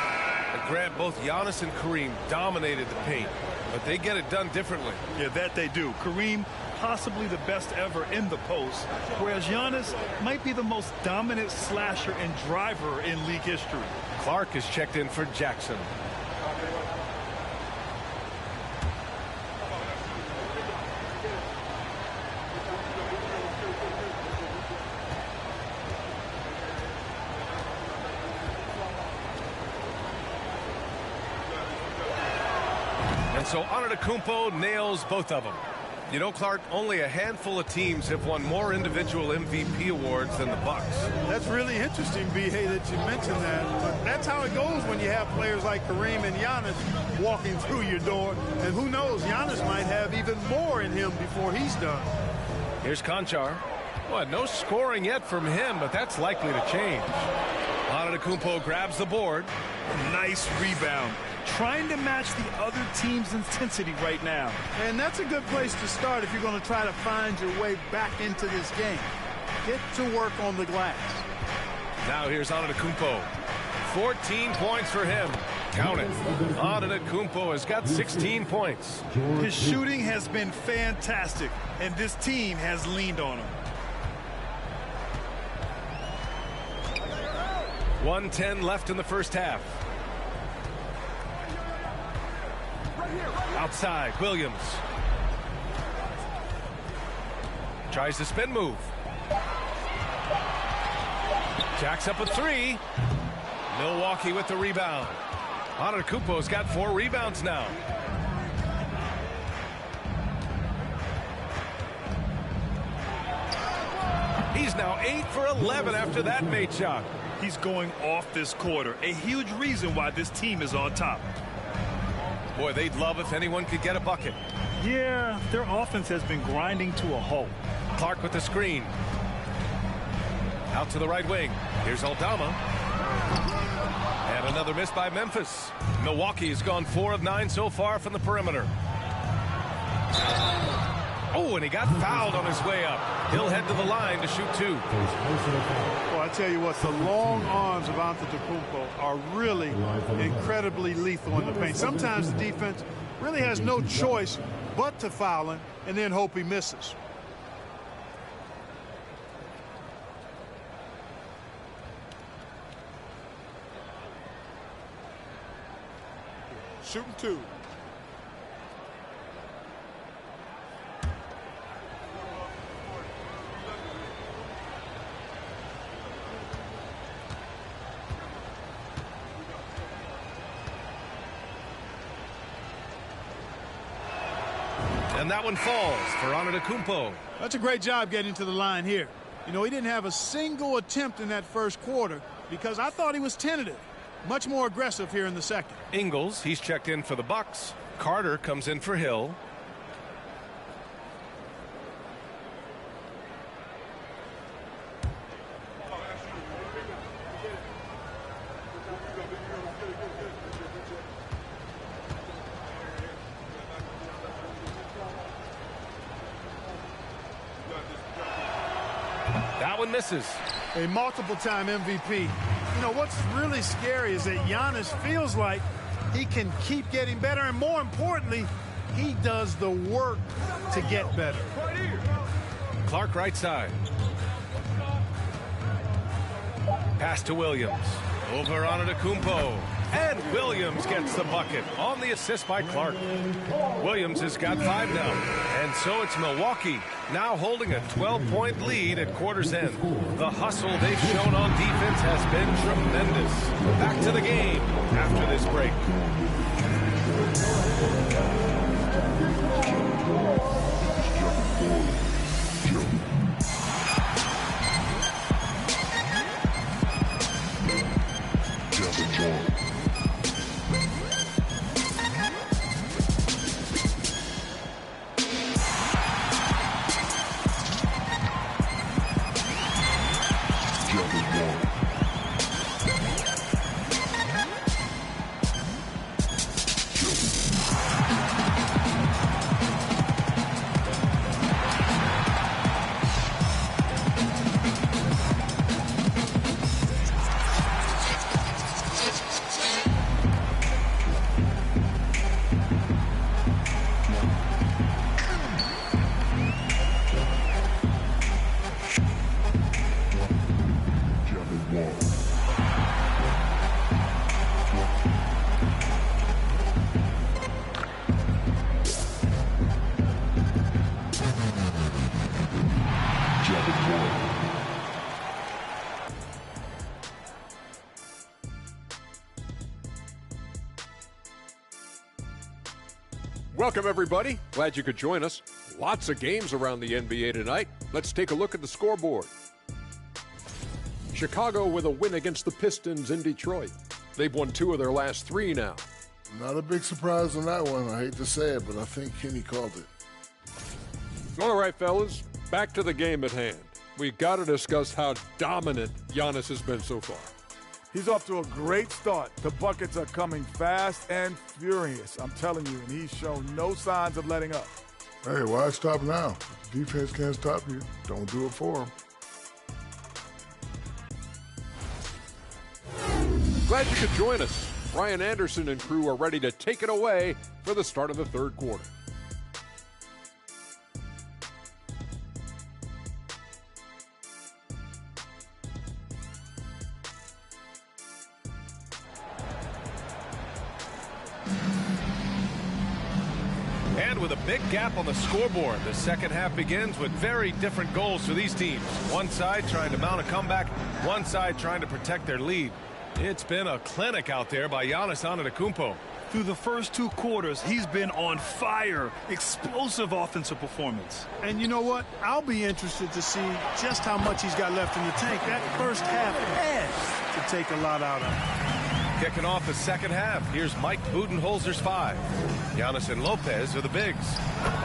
And Grant, both Giannis and Kareem dominated the paint, but they get it done differently. Yeah, that they do. Kareem, possibly the best ever in the post, whereas Giannis might be the most dominant slasher and driver in league history. Clark is checked in for Jackson. And so Antetokounmpo nails both of them. You know, Clark, only a handful of teams have won more individual MVP awards than the Bucks. That's really interesting, B.A., that you mentioned that. But that's how it goes when you have players like Kareem and Giannis walking through your door. And who knows, Giannis might have even more in him before he's done. Here's Conchar. Well, no scoring yet from him, but that's likely to change. Antetokounmpo grabs the board. Nice rebound. Trying to match the other team's intensity right now. And that's a good place to start if you're going to try to find your way back into this game. Get to work on the glass. Now here's Antetokounmpo. 14 points for him. Count it. Antetokounmpo has got 16 points. His shooting has been fantastic, and this team has leaned on him. 1:10 left in the first half. Outside, Williams. Tries the spin move. Jacks up a 3. Milwaukee with the rebound. Antetokounmpo's got 4 rebounds now. He's now 8 for 11 after that made shot. He's going off this quarter. A huge reason why this team is on top. Boy, they'd love if anyone could get a bucket. Yeah, their offense has been grinding to a halt. Clark with the screen. Out to the right wing. Here's Aldama. And another miss by Memphis. Milwaukee has gone 4 of 9 so far from the perimeter. Oh, and he got fouled on his way up. He'll head to the line to shoot 2. Well, I tell you what, the long arms of Antetokounmpo are really incredibly lethal in the paint. Sometimes the defense really has no choice but to foul him and then hope he misses. Shooting 2. And that one falls for Antetokounmpo. That's a great job getting to the line here. You know, he didn't have a single attempt in that first quarter because I thought he was tentative. Much more aggressive here in the second. Ingles, he's checked in for the Bucks. Carter comes in for Hill. That one misses. A multiple-time MVP. You know, what's really scary is that Giannis feels like he can keep getting better, and more importantly, he does the work to get better. Clark right side. Pass to Williams. Over on Antetokounmpo. And Williams gets the bucket on the assist by Clark. Williams has got 5 now. And so it's Milwaukee now holding a 12-point lead at quarter's end. The hustle they've shown on defense has been tremendous. Back to the game after this break. Welcome, everybody. Glad you could join us. Lots of games around the NBA tonight. Let's take a look at the scoreboard. Chicago with a win against the Pistons in Detroit. They've won 2 of their last 3 now. Not a big surprise on that one. I hate to say it, but I think Kenny called it. All right, fellas, back to the game at hand. We got to discuss how dominant Giannis has been so far. He's off to a great start. The buckets are coming fast and furious, I'm telling you, and he's shown no signs of letting up. Hey, why stop now? If the defense can't stop you, don't do it for him. Glad you could join us. Brian Anderson and crew are ready to take it away for the start of the third quarter. And with a big gap on the scoreboard, the second half begins with very different goals for these teams. One side trying to mount a comeback, one side trying to protect their lead. It's been a clinic out there by Giannis Antetokounmpo. Through the first 2 quarters, he's been on fire. Explosive offensive performance. And you know what? I'll be interested to see just how much he's got left in the tank. That first half has to take a lot out of him. Kicking off the second half, here's Mike Budenholzer's 5. Giannis and Lopez are the bigs.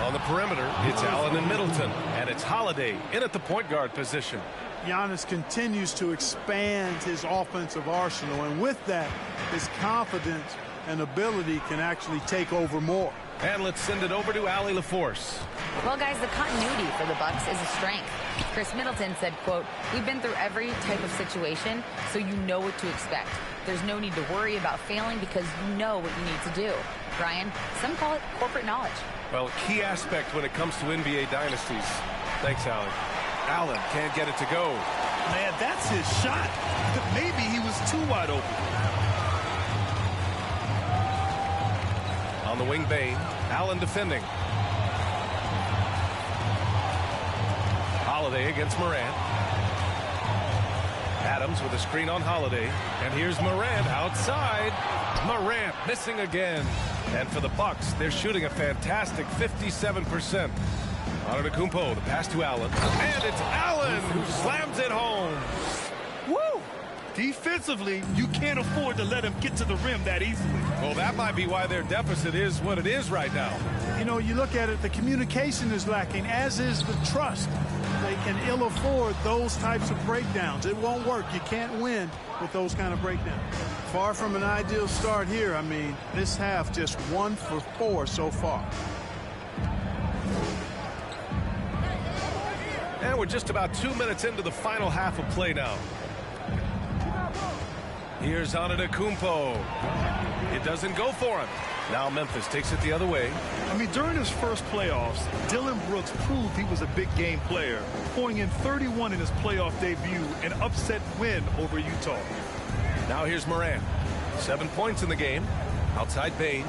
On the perimeter, it's Allen and Middleton, and it's Holiday in at the point guard position. Giannis continues to expand his offensive arsenal, and with that, his confidence and ability can actually take over more. And let's send it over to Allie LaForce. Well, guys, the continuity for the Bucks is a strength. Chris Middleton said, quote, "We've been through every type of situation, so you know what to expect. There's no need to worry about failing because you know what you need to do." Brian, some call it corporate knowledge. Well, key aspect when it comes to NBA dynasties. Thanks, Allen. Allen can't get it to go. Man, that's his shot. Maybe he was too wide open. On the wing, Bain. Allen defending. Holiday against Morant. Adams with a screen on Holiday. And here's Morant outside. Morant missing again. And for the Bucks, they're shooting a fantastic 57%. Antetokounmpo, the pass to Allen. And it's Allen who slams it home. Woo! Defensively, you can't afford to let him get to the rim that easily. Well, that might be why their deficit is what it is right now. You know, you look at it, the communication is lacking, as is the trust. They can ill afford those types of breakdowns. It won't work. You can't win with those kind of breakdowns. Far from an ideal start here. I mean, this half just 1 for 4 so far. And we're just about 2 minutes into the final half of play now. Here's Antetokounmpo. It doesn't go for him. Now Memphis takes it the other way. I mean, during his first playoffs, Dillon Brooks proved he was a big game player, pouring in 31 in his playoff debut, an upset win over Utah. Now here's Morant. 7 points in the game. Outside Bane.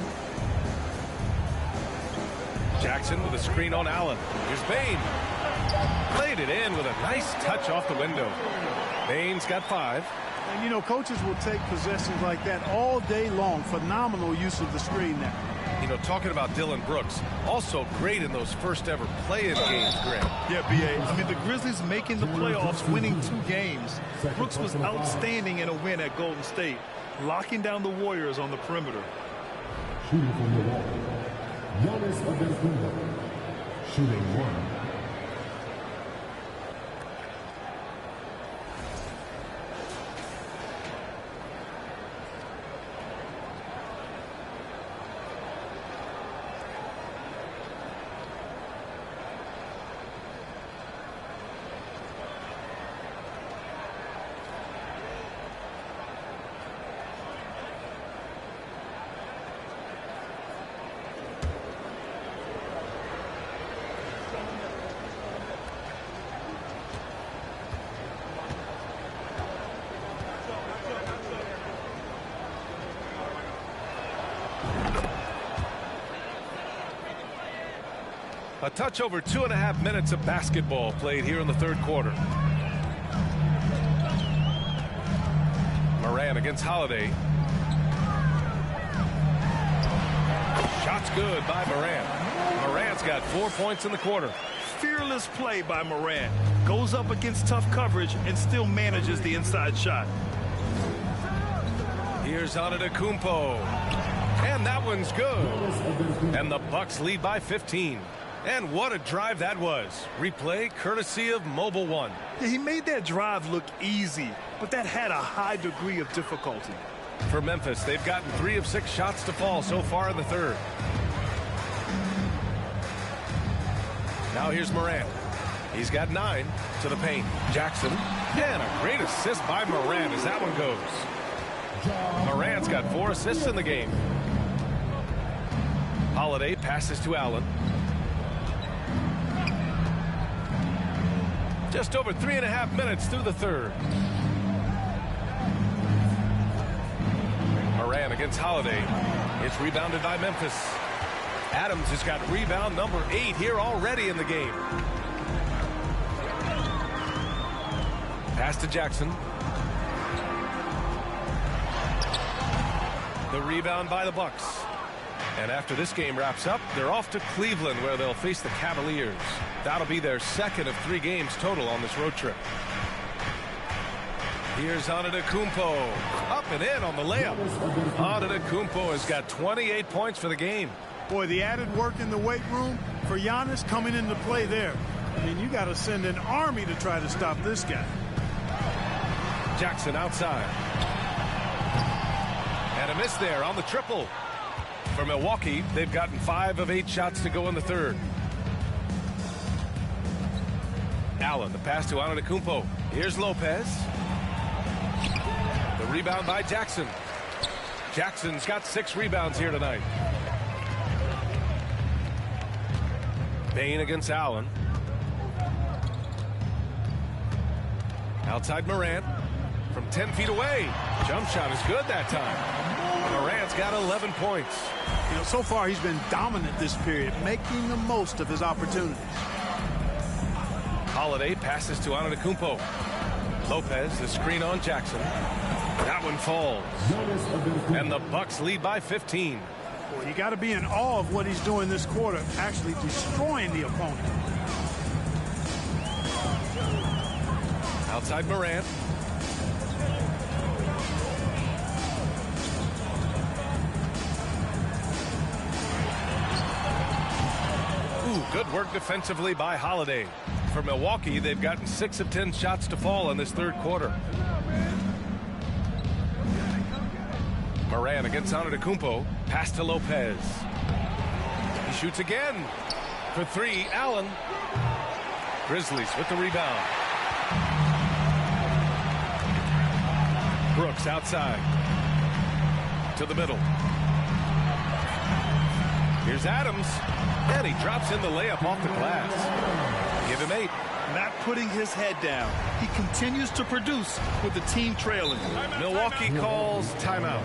Jackson with a screen on Allen. Here's Bane. Played it in with a nice touch off the window. Bane's got 5. And, you know, coaches will take possessions like that all day long. Phenomenal use of the screen there. You know, talking about Dillon Brooks, also great in those first ever play-in games, Greg. Yeah, B.A. I mean, the Grizzlies making the playoffs, winning 2 games. Brooks was outstanding in a win at Golden State, locking down the Warriors on the perimeter. Shooting from the wall. Giannis Antetokounmpo. Shooting 1. A touch over 2.5 minutes of basketball played here in the third quarter. Morant against Holiday. Shot's good by Morant. Morant's got 4 points in the quarter. Fearless play by Morant. Goes up against tough coverage and still manages the inside shot. Here's Antetokounmpo. And that one's good. And the Bucks lead by 15. And what a drive that was. Replay courtesy of Mobile One. Yeah, he made that drive look easy, but that had a high degree of difficulty. For Memphis, they've gotten 3 of 6 shots to fall so far in the third. Now here's Morant. He's got 9 to the paint. Jackson. And a great assist by Morant as that one goes. Morant's got 4 assists in the game. Holiday passes to Allen. Just over 3.5 minutes through the third. Morant against Holiday. It's rebounded by Memphis. Adams has got rebound number 8 here already in the game. Pass to Jackson. The rebound by the Bucks. And after this game wraps up, they're off to Cleveland where they'll face the Cavaliers. That'll be their second of 3 games total on this road trip. Here's Antetokounmpo. Up and in on the layup. Antetokounmpo has got 28 points for the game. Boy, the added work in the weight room for Giannis coming into play there. I mean, you got to send an army to try to stop this guy. Jackson outside. And a miss there on the triple. For Milwaukee, they've gotten 5 of 8 shots to go in the third. Allen, the pass to Antetokounmpo. Here's Lopez. The rebound by Jackson. Jackson's got 6 rebounds here tonight. Bane against Allen. Outside Morant. From 10 feet away. Jump shot is good that time. Morant's got 11 points. You know, so far he's been dominant this period, making the most of his opportunities. Holiday passes to Antetokounmpo. Lopez, the screen on Jackson. That one falls. And the Bucks lead by 15. Well, you got to be in awe of what he's doing this quarter, actually destroying the opponent. Outside Morant. Good work defensively by Holiday. For Milwaukee, they've gotten 6 of 10 shots to fall in this third quarter. Morant against Antetokounmpo. Pass to Lopez. He shoots again. For 3, Allen. Grizzlies with the rebound. Brooks outside. To the middle. Here's Adams. And he drops in the layup off the glass. Give him 8. Not putting his head down. He continues to produce with the team trailing. Milwaukee calls timeout.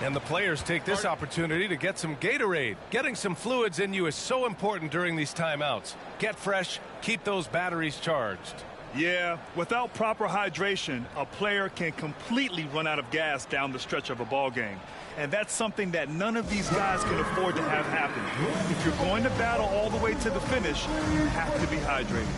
And the players take this opportunity to get some Gatorade. Getting some fluids in you is so important during these timeouts. Get fresh, keep those batteries charged. Yeah, without proper hydration, a player can completely run out of gas down the stretch of a ball game. And that's something that none of these guys can afford to have happen. If you're going to battle all the way to the finish, you have to be hydrated.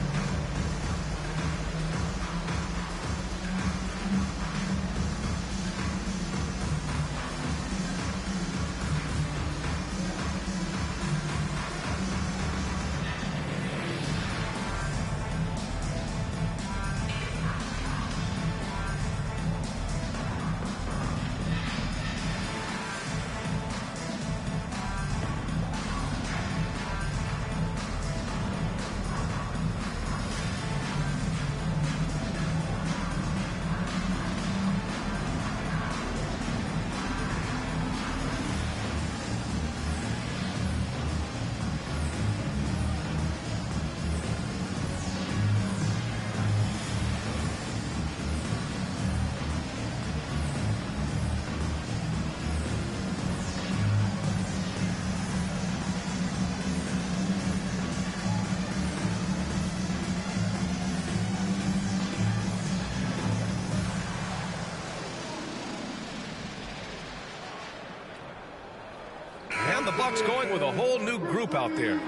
The Bucks going with a whole new group out there.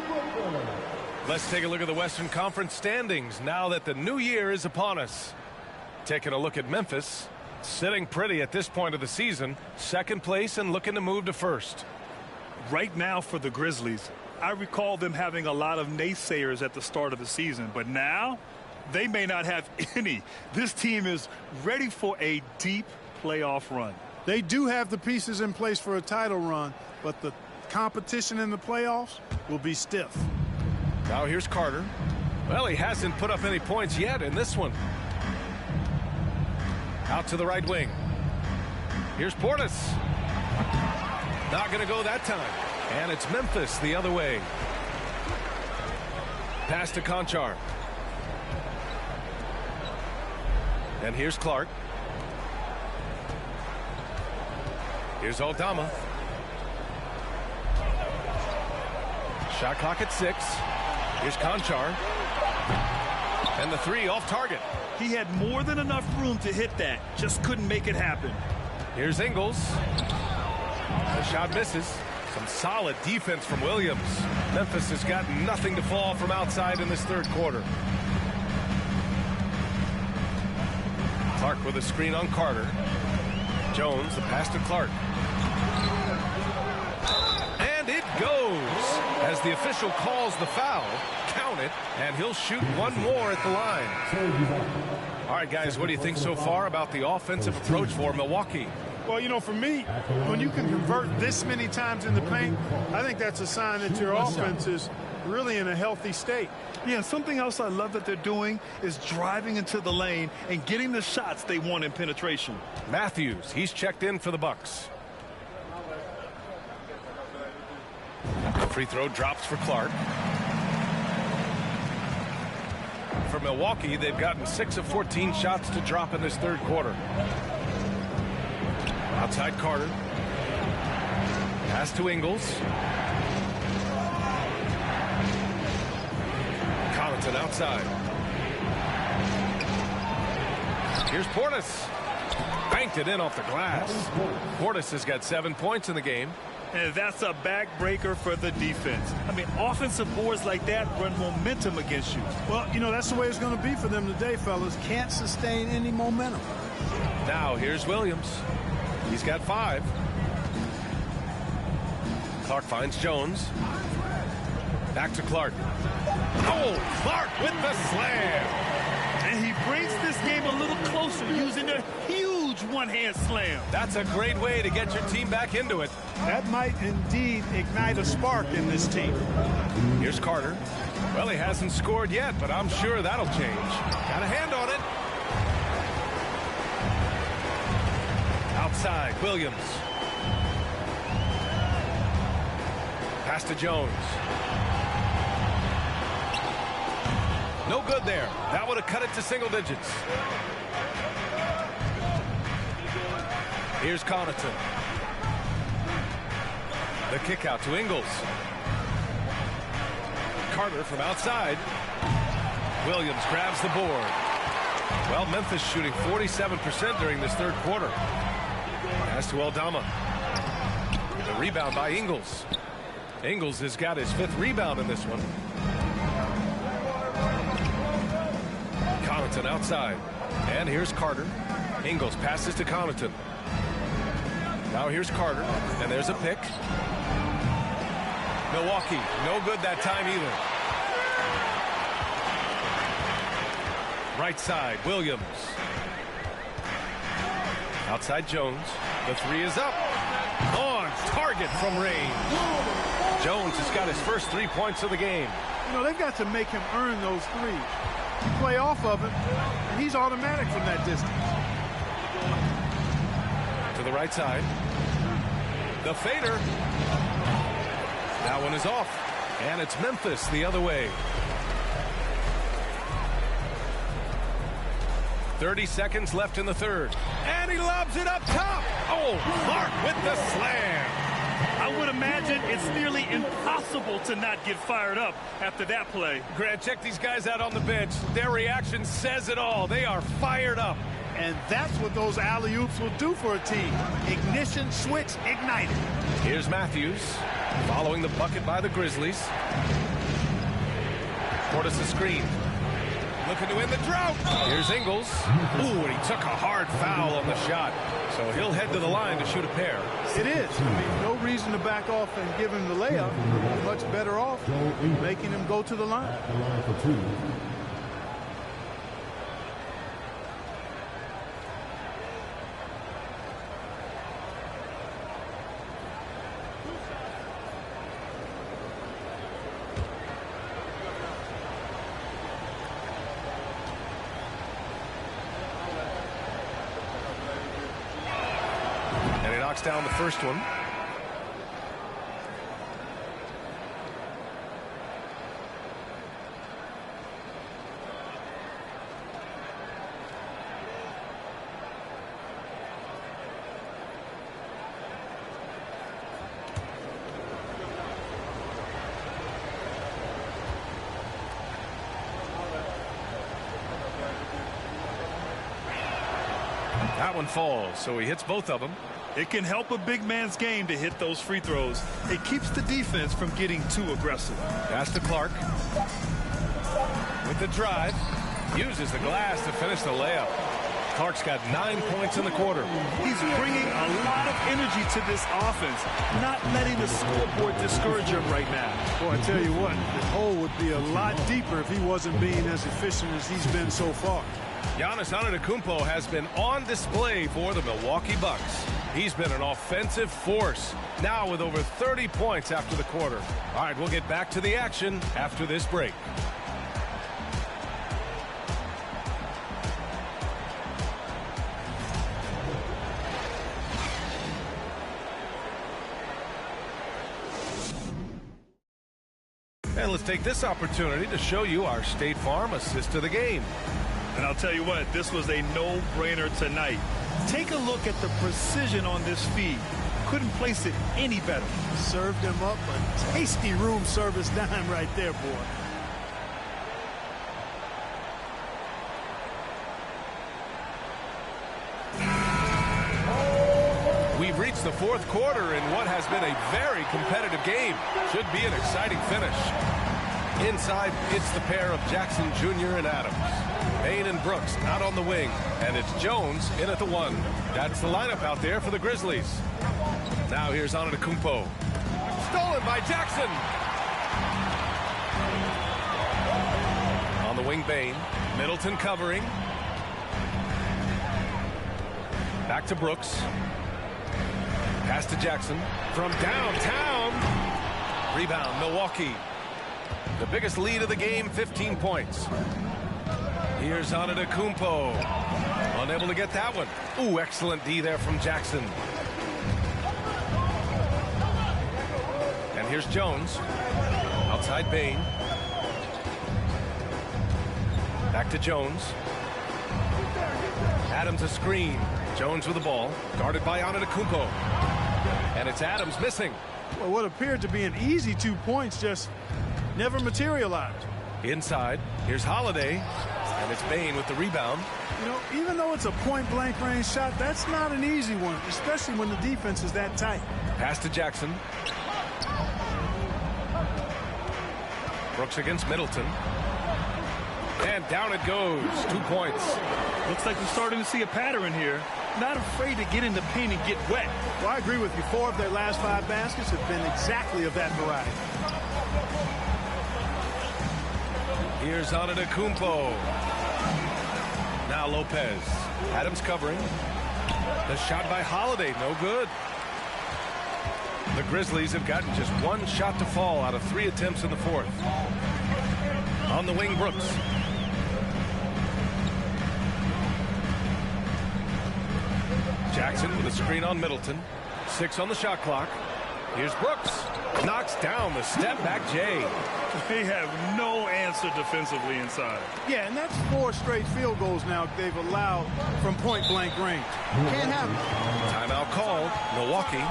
Let's take a look at the Western Conference standings now that the new year is upon us. Taking a look at Memphis, sitting pretty at this point of the season, second place and looking to move to first. Right now for the Grizzlies, I recall them having a lot of naysayers at the start of the season, but now they may not have any. This team is ready for a deep playoff run. They do have the pieces in place for a title run, but the competition in the playoffs will be stiff. Now here's Carter. Well, he hasn't put up any points yet in this one. Out to the right wing. Here's Portis. Not going to go that time. And it's Memphis the other way. Pass to Conchar. And here's Clark. Here's Aldama. Shot clock at 6. Here's Conchar. And the 3 off target. He had more than enough room to hit that. Just couldn't make it happen. Here's Ingles. The shot misses. Some solid defense from Williams. Memphis has got nothing to fall from outside in this third quarter. Clark with a screen on Carter. Jones, the pass to Clark. And it goes as the official calls the foul. Count it, and he'll shoot one more at the line. All right, guys, what do you think so far about the offensive approach for Milwaukee? Well, you know, for me, when you can convert this many times in the paint, I think that's a sign that your offense is really in a healthy state. Yeah, something else I love that they're doing is driving into the lane and getting the shots they want in penetration. Matthews, he's checked in for the Bucks. The free throw drops for Clark. For Milwaukee, they've gotten 6 of 14 shots to drop in this third quarter. Outside Carter. Pass to Ingles. Connaughton outside. Here's Portis. Banked it in off the glass. Portis has got 7 points in the game. And that's a backbreaker for the defense. I mean, offensive boards like that run momentum against you. Well, you know, that's the way it's going to be for them today, fellas. Can't sustain any momentum. Now, here's Williams. He's got 5. Clark finds Jones. Back to Clark. Oh, Clark with the slam. And he brings this game a little closer using a huge one-hand slam. That's a great way to get your team back into it. That might indeed ignite a spark in this team. Here's Carter. Well, he hasn't scored yet, but I'm sure that'll change. Got a hand on it. Outside, Williams. Pass to Jones. No good there. That would have cut it to single digits. Here's Connaughton. The kick out to Ingles. Carter from outside. Williams grabs the board. Well, Memphis shooting 47% during this third quarter. Pass to Aldama. The rebound by Ingles. Ingles has got his 5th rebound in this one. Connaughton outside. And here's Carter. Ingles passes to Connaughton. Now here's Carter. And there's a pick. Milwaukee, no good that time either. Right side, Williams. Outside Jones. The 3 is up. On target from range. Jones has got his first 3 points of the game. You know, they've got to make him earn those threes. You play off of him, and he's automatic from that distance. To the right side. The fader. That one is off. And it's Memphis the other way. 30 seconds left in the third. And he lobs it up top. Oh, Clark with the slam. I would imagine it's nearly impossible to not get fired up after that play. Grant, check these guys out on the bench. Their reaction says it all. They are fired up. And that's what those alley-oops will do for a team. Ignition switch ignited. Here's Matthews following the bucket by the Grizzlies. Portis a screen. Looking to win the drought. Here's Ingles. Ooh, and he took a hard foul on the shot. So he'll head to the line to shoot a pair. It is. I mean, no reason to back off and give him the layup. Much better off making him go to the line. At the line for 2. Down the first one. That one falls, so he hits both of them. It can help a big man's game to hit those free throws. It keeps the defense from getting too aggressive. Pass to Clark. With the drive. Uses the glass to finish the layup. Clark's got 9 points in the quarter. He's bringing a lot of energy to this offense, not letting the scoreboard discourage him right now. Boy, I tell you what, the hole would be a lot deeper if he wasn't being as efficient as he's been so far. Giannis Antetokounmpo has been on display for the Milwaukee Bucks. He's been an offensive force, now with over 30 points after the quarter. All right, we'll get back to the action after this break. And let's take this opportunity to show you our State Farm assist to the game. And I'll tell you what, this was a no-brainer tonight. Take a look at the precision on this feed. Couldn't place it any better. Served him up a tasty room service dime right there, boy. We've reached the fourth quarter in what has been a very competitive game. Should be an exciting finish. Inside, it's the pair of Jackson Jr. and Adams. Payne and Brooks out on the wing, and it's Jones in at the 1. That's the lineup out there for the Grizzlies. Now here's Antetokounmpo. Stolen by Jackson. On the wing, Bane. Middleton covering. Back to Brooks. Pass to Jackson from downtown. Rebound, Milwaukee. The biggest lead of the game, 15 points. Here's Antetokounmpo. Unable to get that one. Ooh, excellent D there from Jackson. And here's Jones. Outside Bain. Back to Jones. Adams a screen. Jones with the ball. Guarded by Antetokounmpo. And it's Adams missing. Well, what appeared to be an easy 2 points just never materialized. Inside. Here's Holiday. And it's Bain with the rebound. You know, even though it's a point-blank range shot, that's not an easy one, especially when the defense is that tight. Pass to Jackson. Brooks against Middleton. And down it goes. 2 points. Looks like we're starting to see a pattern here. Not afraid to get in the paint and get wet. Well, I agree with you. 4 of their last 5 baskets have been exactly of that variety. Here's Antetokounmpo. Now Lopez. Adams covering. The shot by Holiday, no good. The Grizzlies have gotten just 1 shot to fall out of 3 attempts in the 4th. On the wing, Brooks. Jackson with a screen on Middleton. 6 on the shot clock. Here's Brooks. Knocks down the step-back J. They have no answer defensively inside. Yeah, and that's 4 straight field goals now they've allowed from point-blank range. Can't have it. Timeout called. Milwaukee.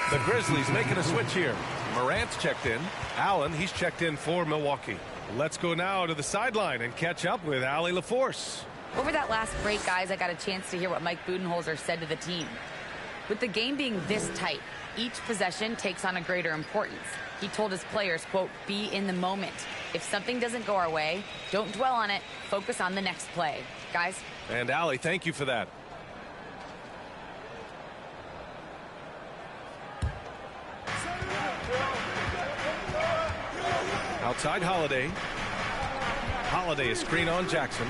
The Grizzlies making a switch here. Morant's checked in. Allen, he's checked in for Milwaukee. Let's go now to the sideline and catch up with Allie LaForce. Over that last break, guys, I got a chance to hear what Mike Budenholzer said to the team. With the game being this tight, each possession takes on a greater importance. He told his players, quote, be in the moment. If something doesn't go our way, don't dwell on it. Focus on the next play. Guys? And Allie, thank you for that. Outside Holiday. Holiday, a screen on Jackson.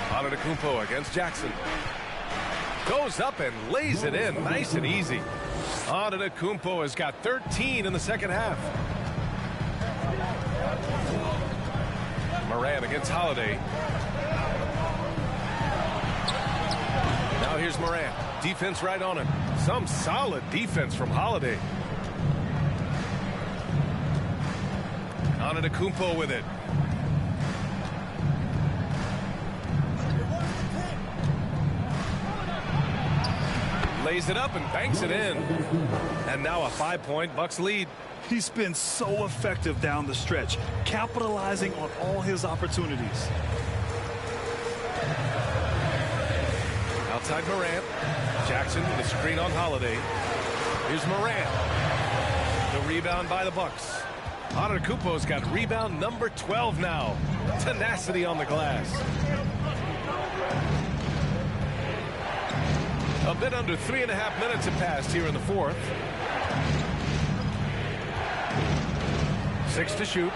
Antetokounmpo against Jackson. Goes up and lays it in. Nice and easy. Antetokounmpo has got 13 in the second half. Morant against Holiday. Now here's Morant. Defense right on him. Some solid defense from Holiday. Antetokounmpo with it. Lays it up and banks it in. And now a 5-point Bucks lead. He's been so effective down the stretch, capitalizing on all his opportunities. Outside Morant. Jackson with a screen on Holiday. Here's Morant. The rebound by the Bucks. Antetokounmpo's got rebound number 12 now. Tenacity on the glass. A bit under 3.5 minutes have passed here in the fourth. 6 to shoot.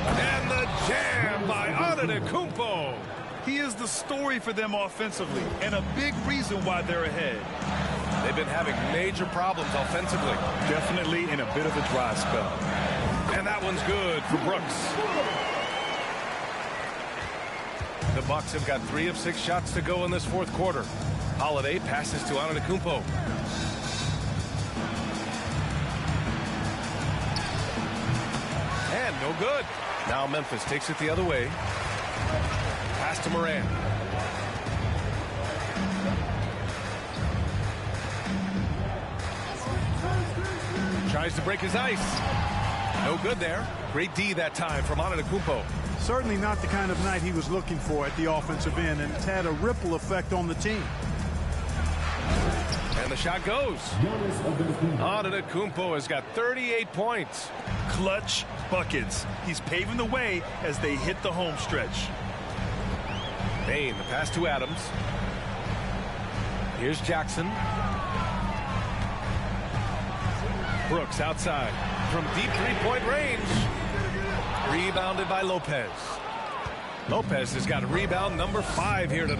And the jam by Antetokounmpo. He is the story for them offensively, and a big reason why they're ahead. They've been having major problems offensively. Definitely in a bit of a dry spell. And that one's good for Brooks. The Bucks have got 3 of 6 shots to go in this fourth quarter. Holiday passes to Antetokounmpo. And no good. Now Memphis takes it the other way. Pass to Morant. Tries to break his ice. No good there. Great D that time from Antetokounmpo. Certainly not the kind of night he was looking for at the offensive end, and it's had a ripple effect on the team. And the shot goes. Antetokounmpo has got 38 points. Clutch buckets. He's paving the way as they hit the home stretch. Payne, the pass to Adams. Here's Jackson. Brooks outside from deep three-point range. Rebounded by Lopez. Lopez has got rebound number 5 here tonight.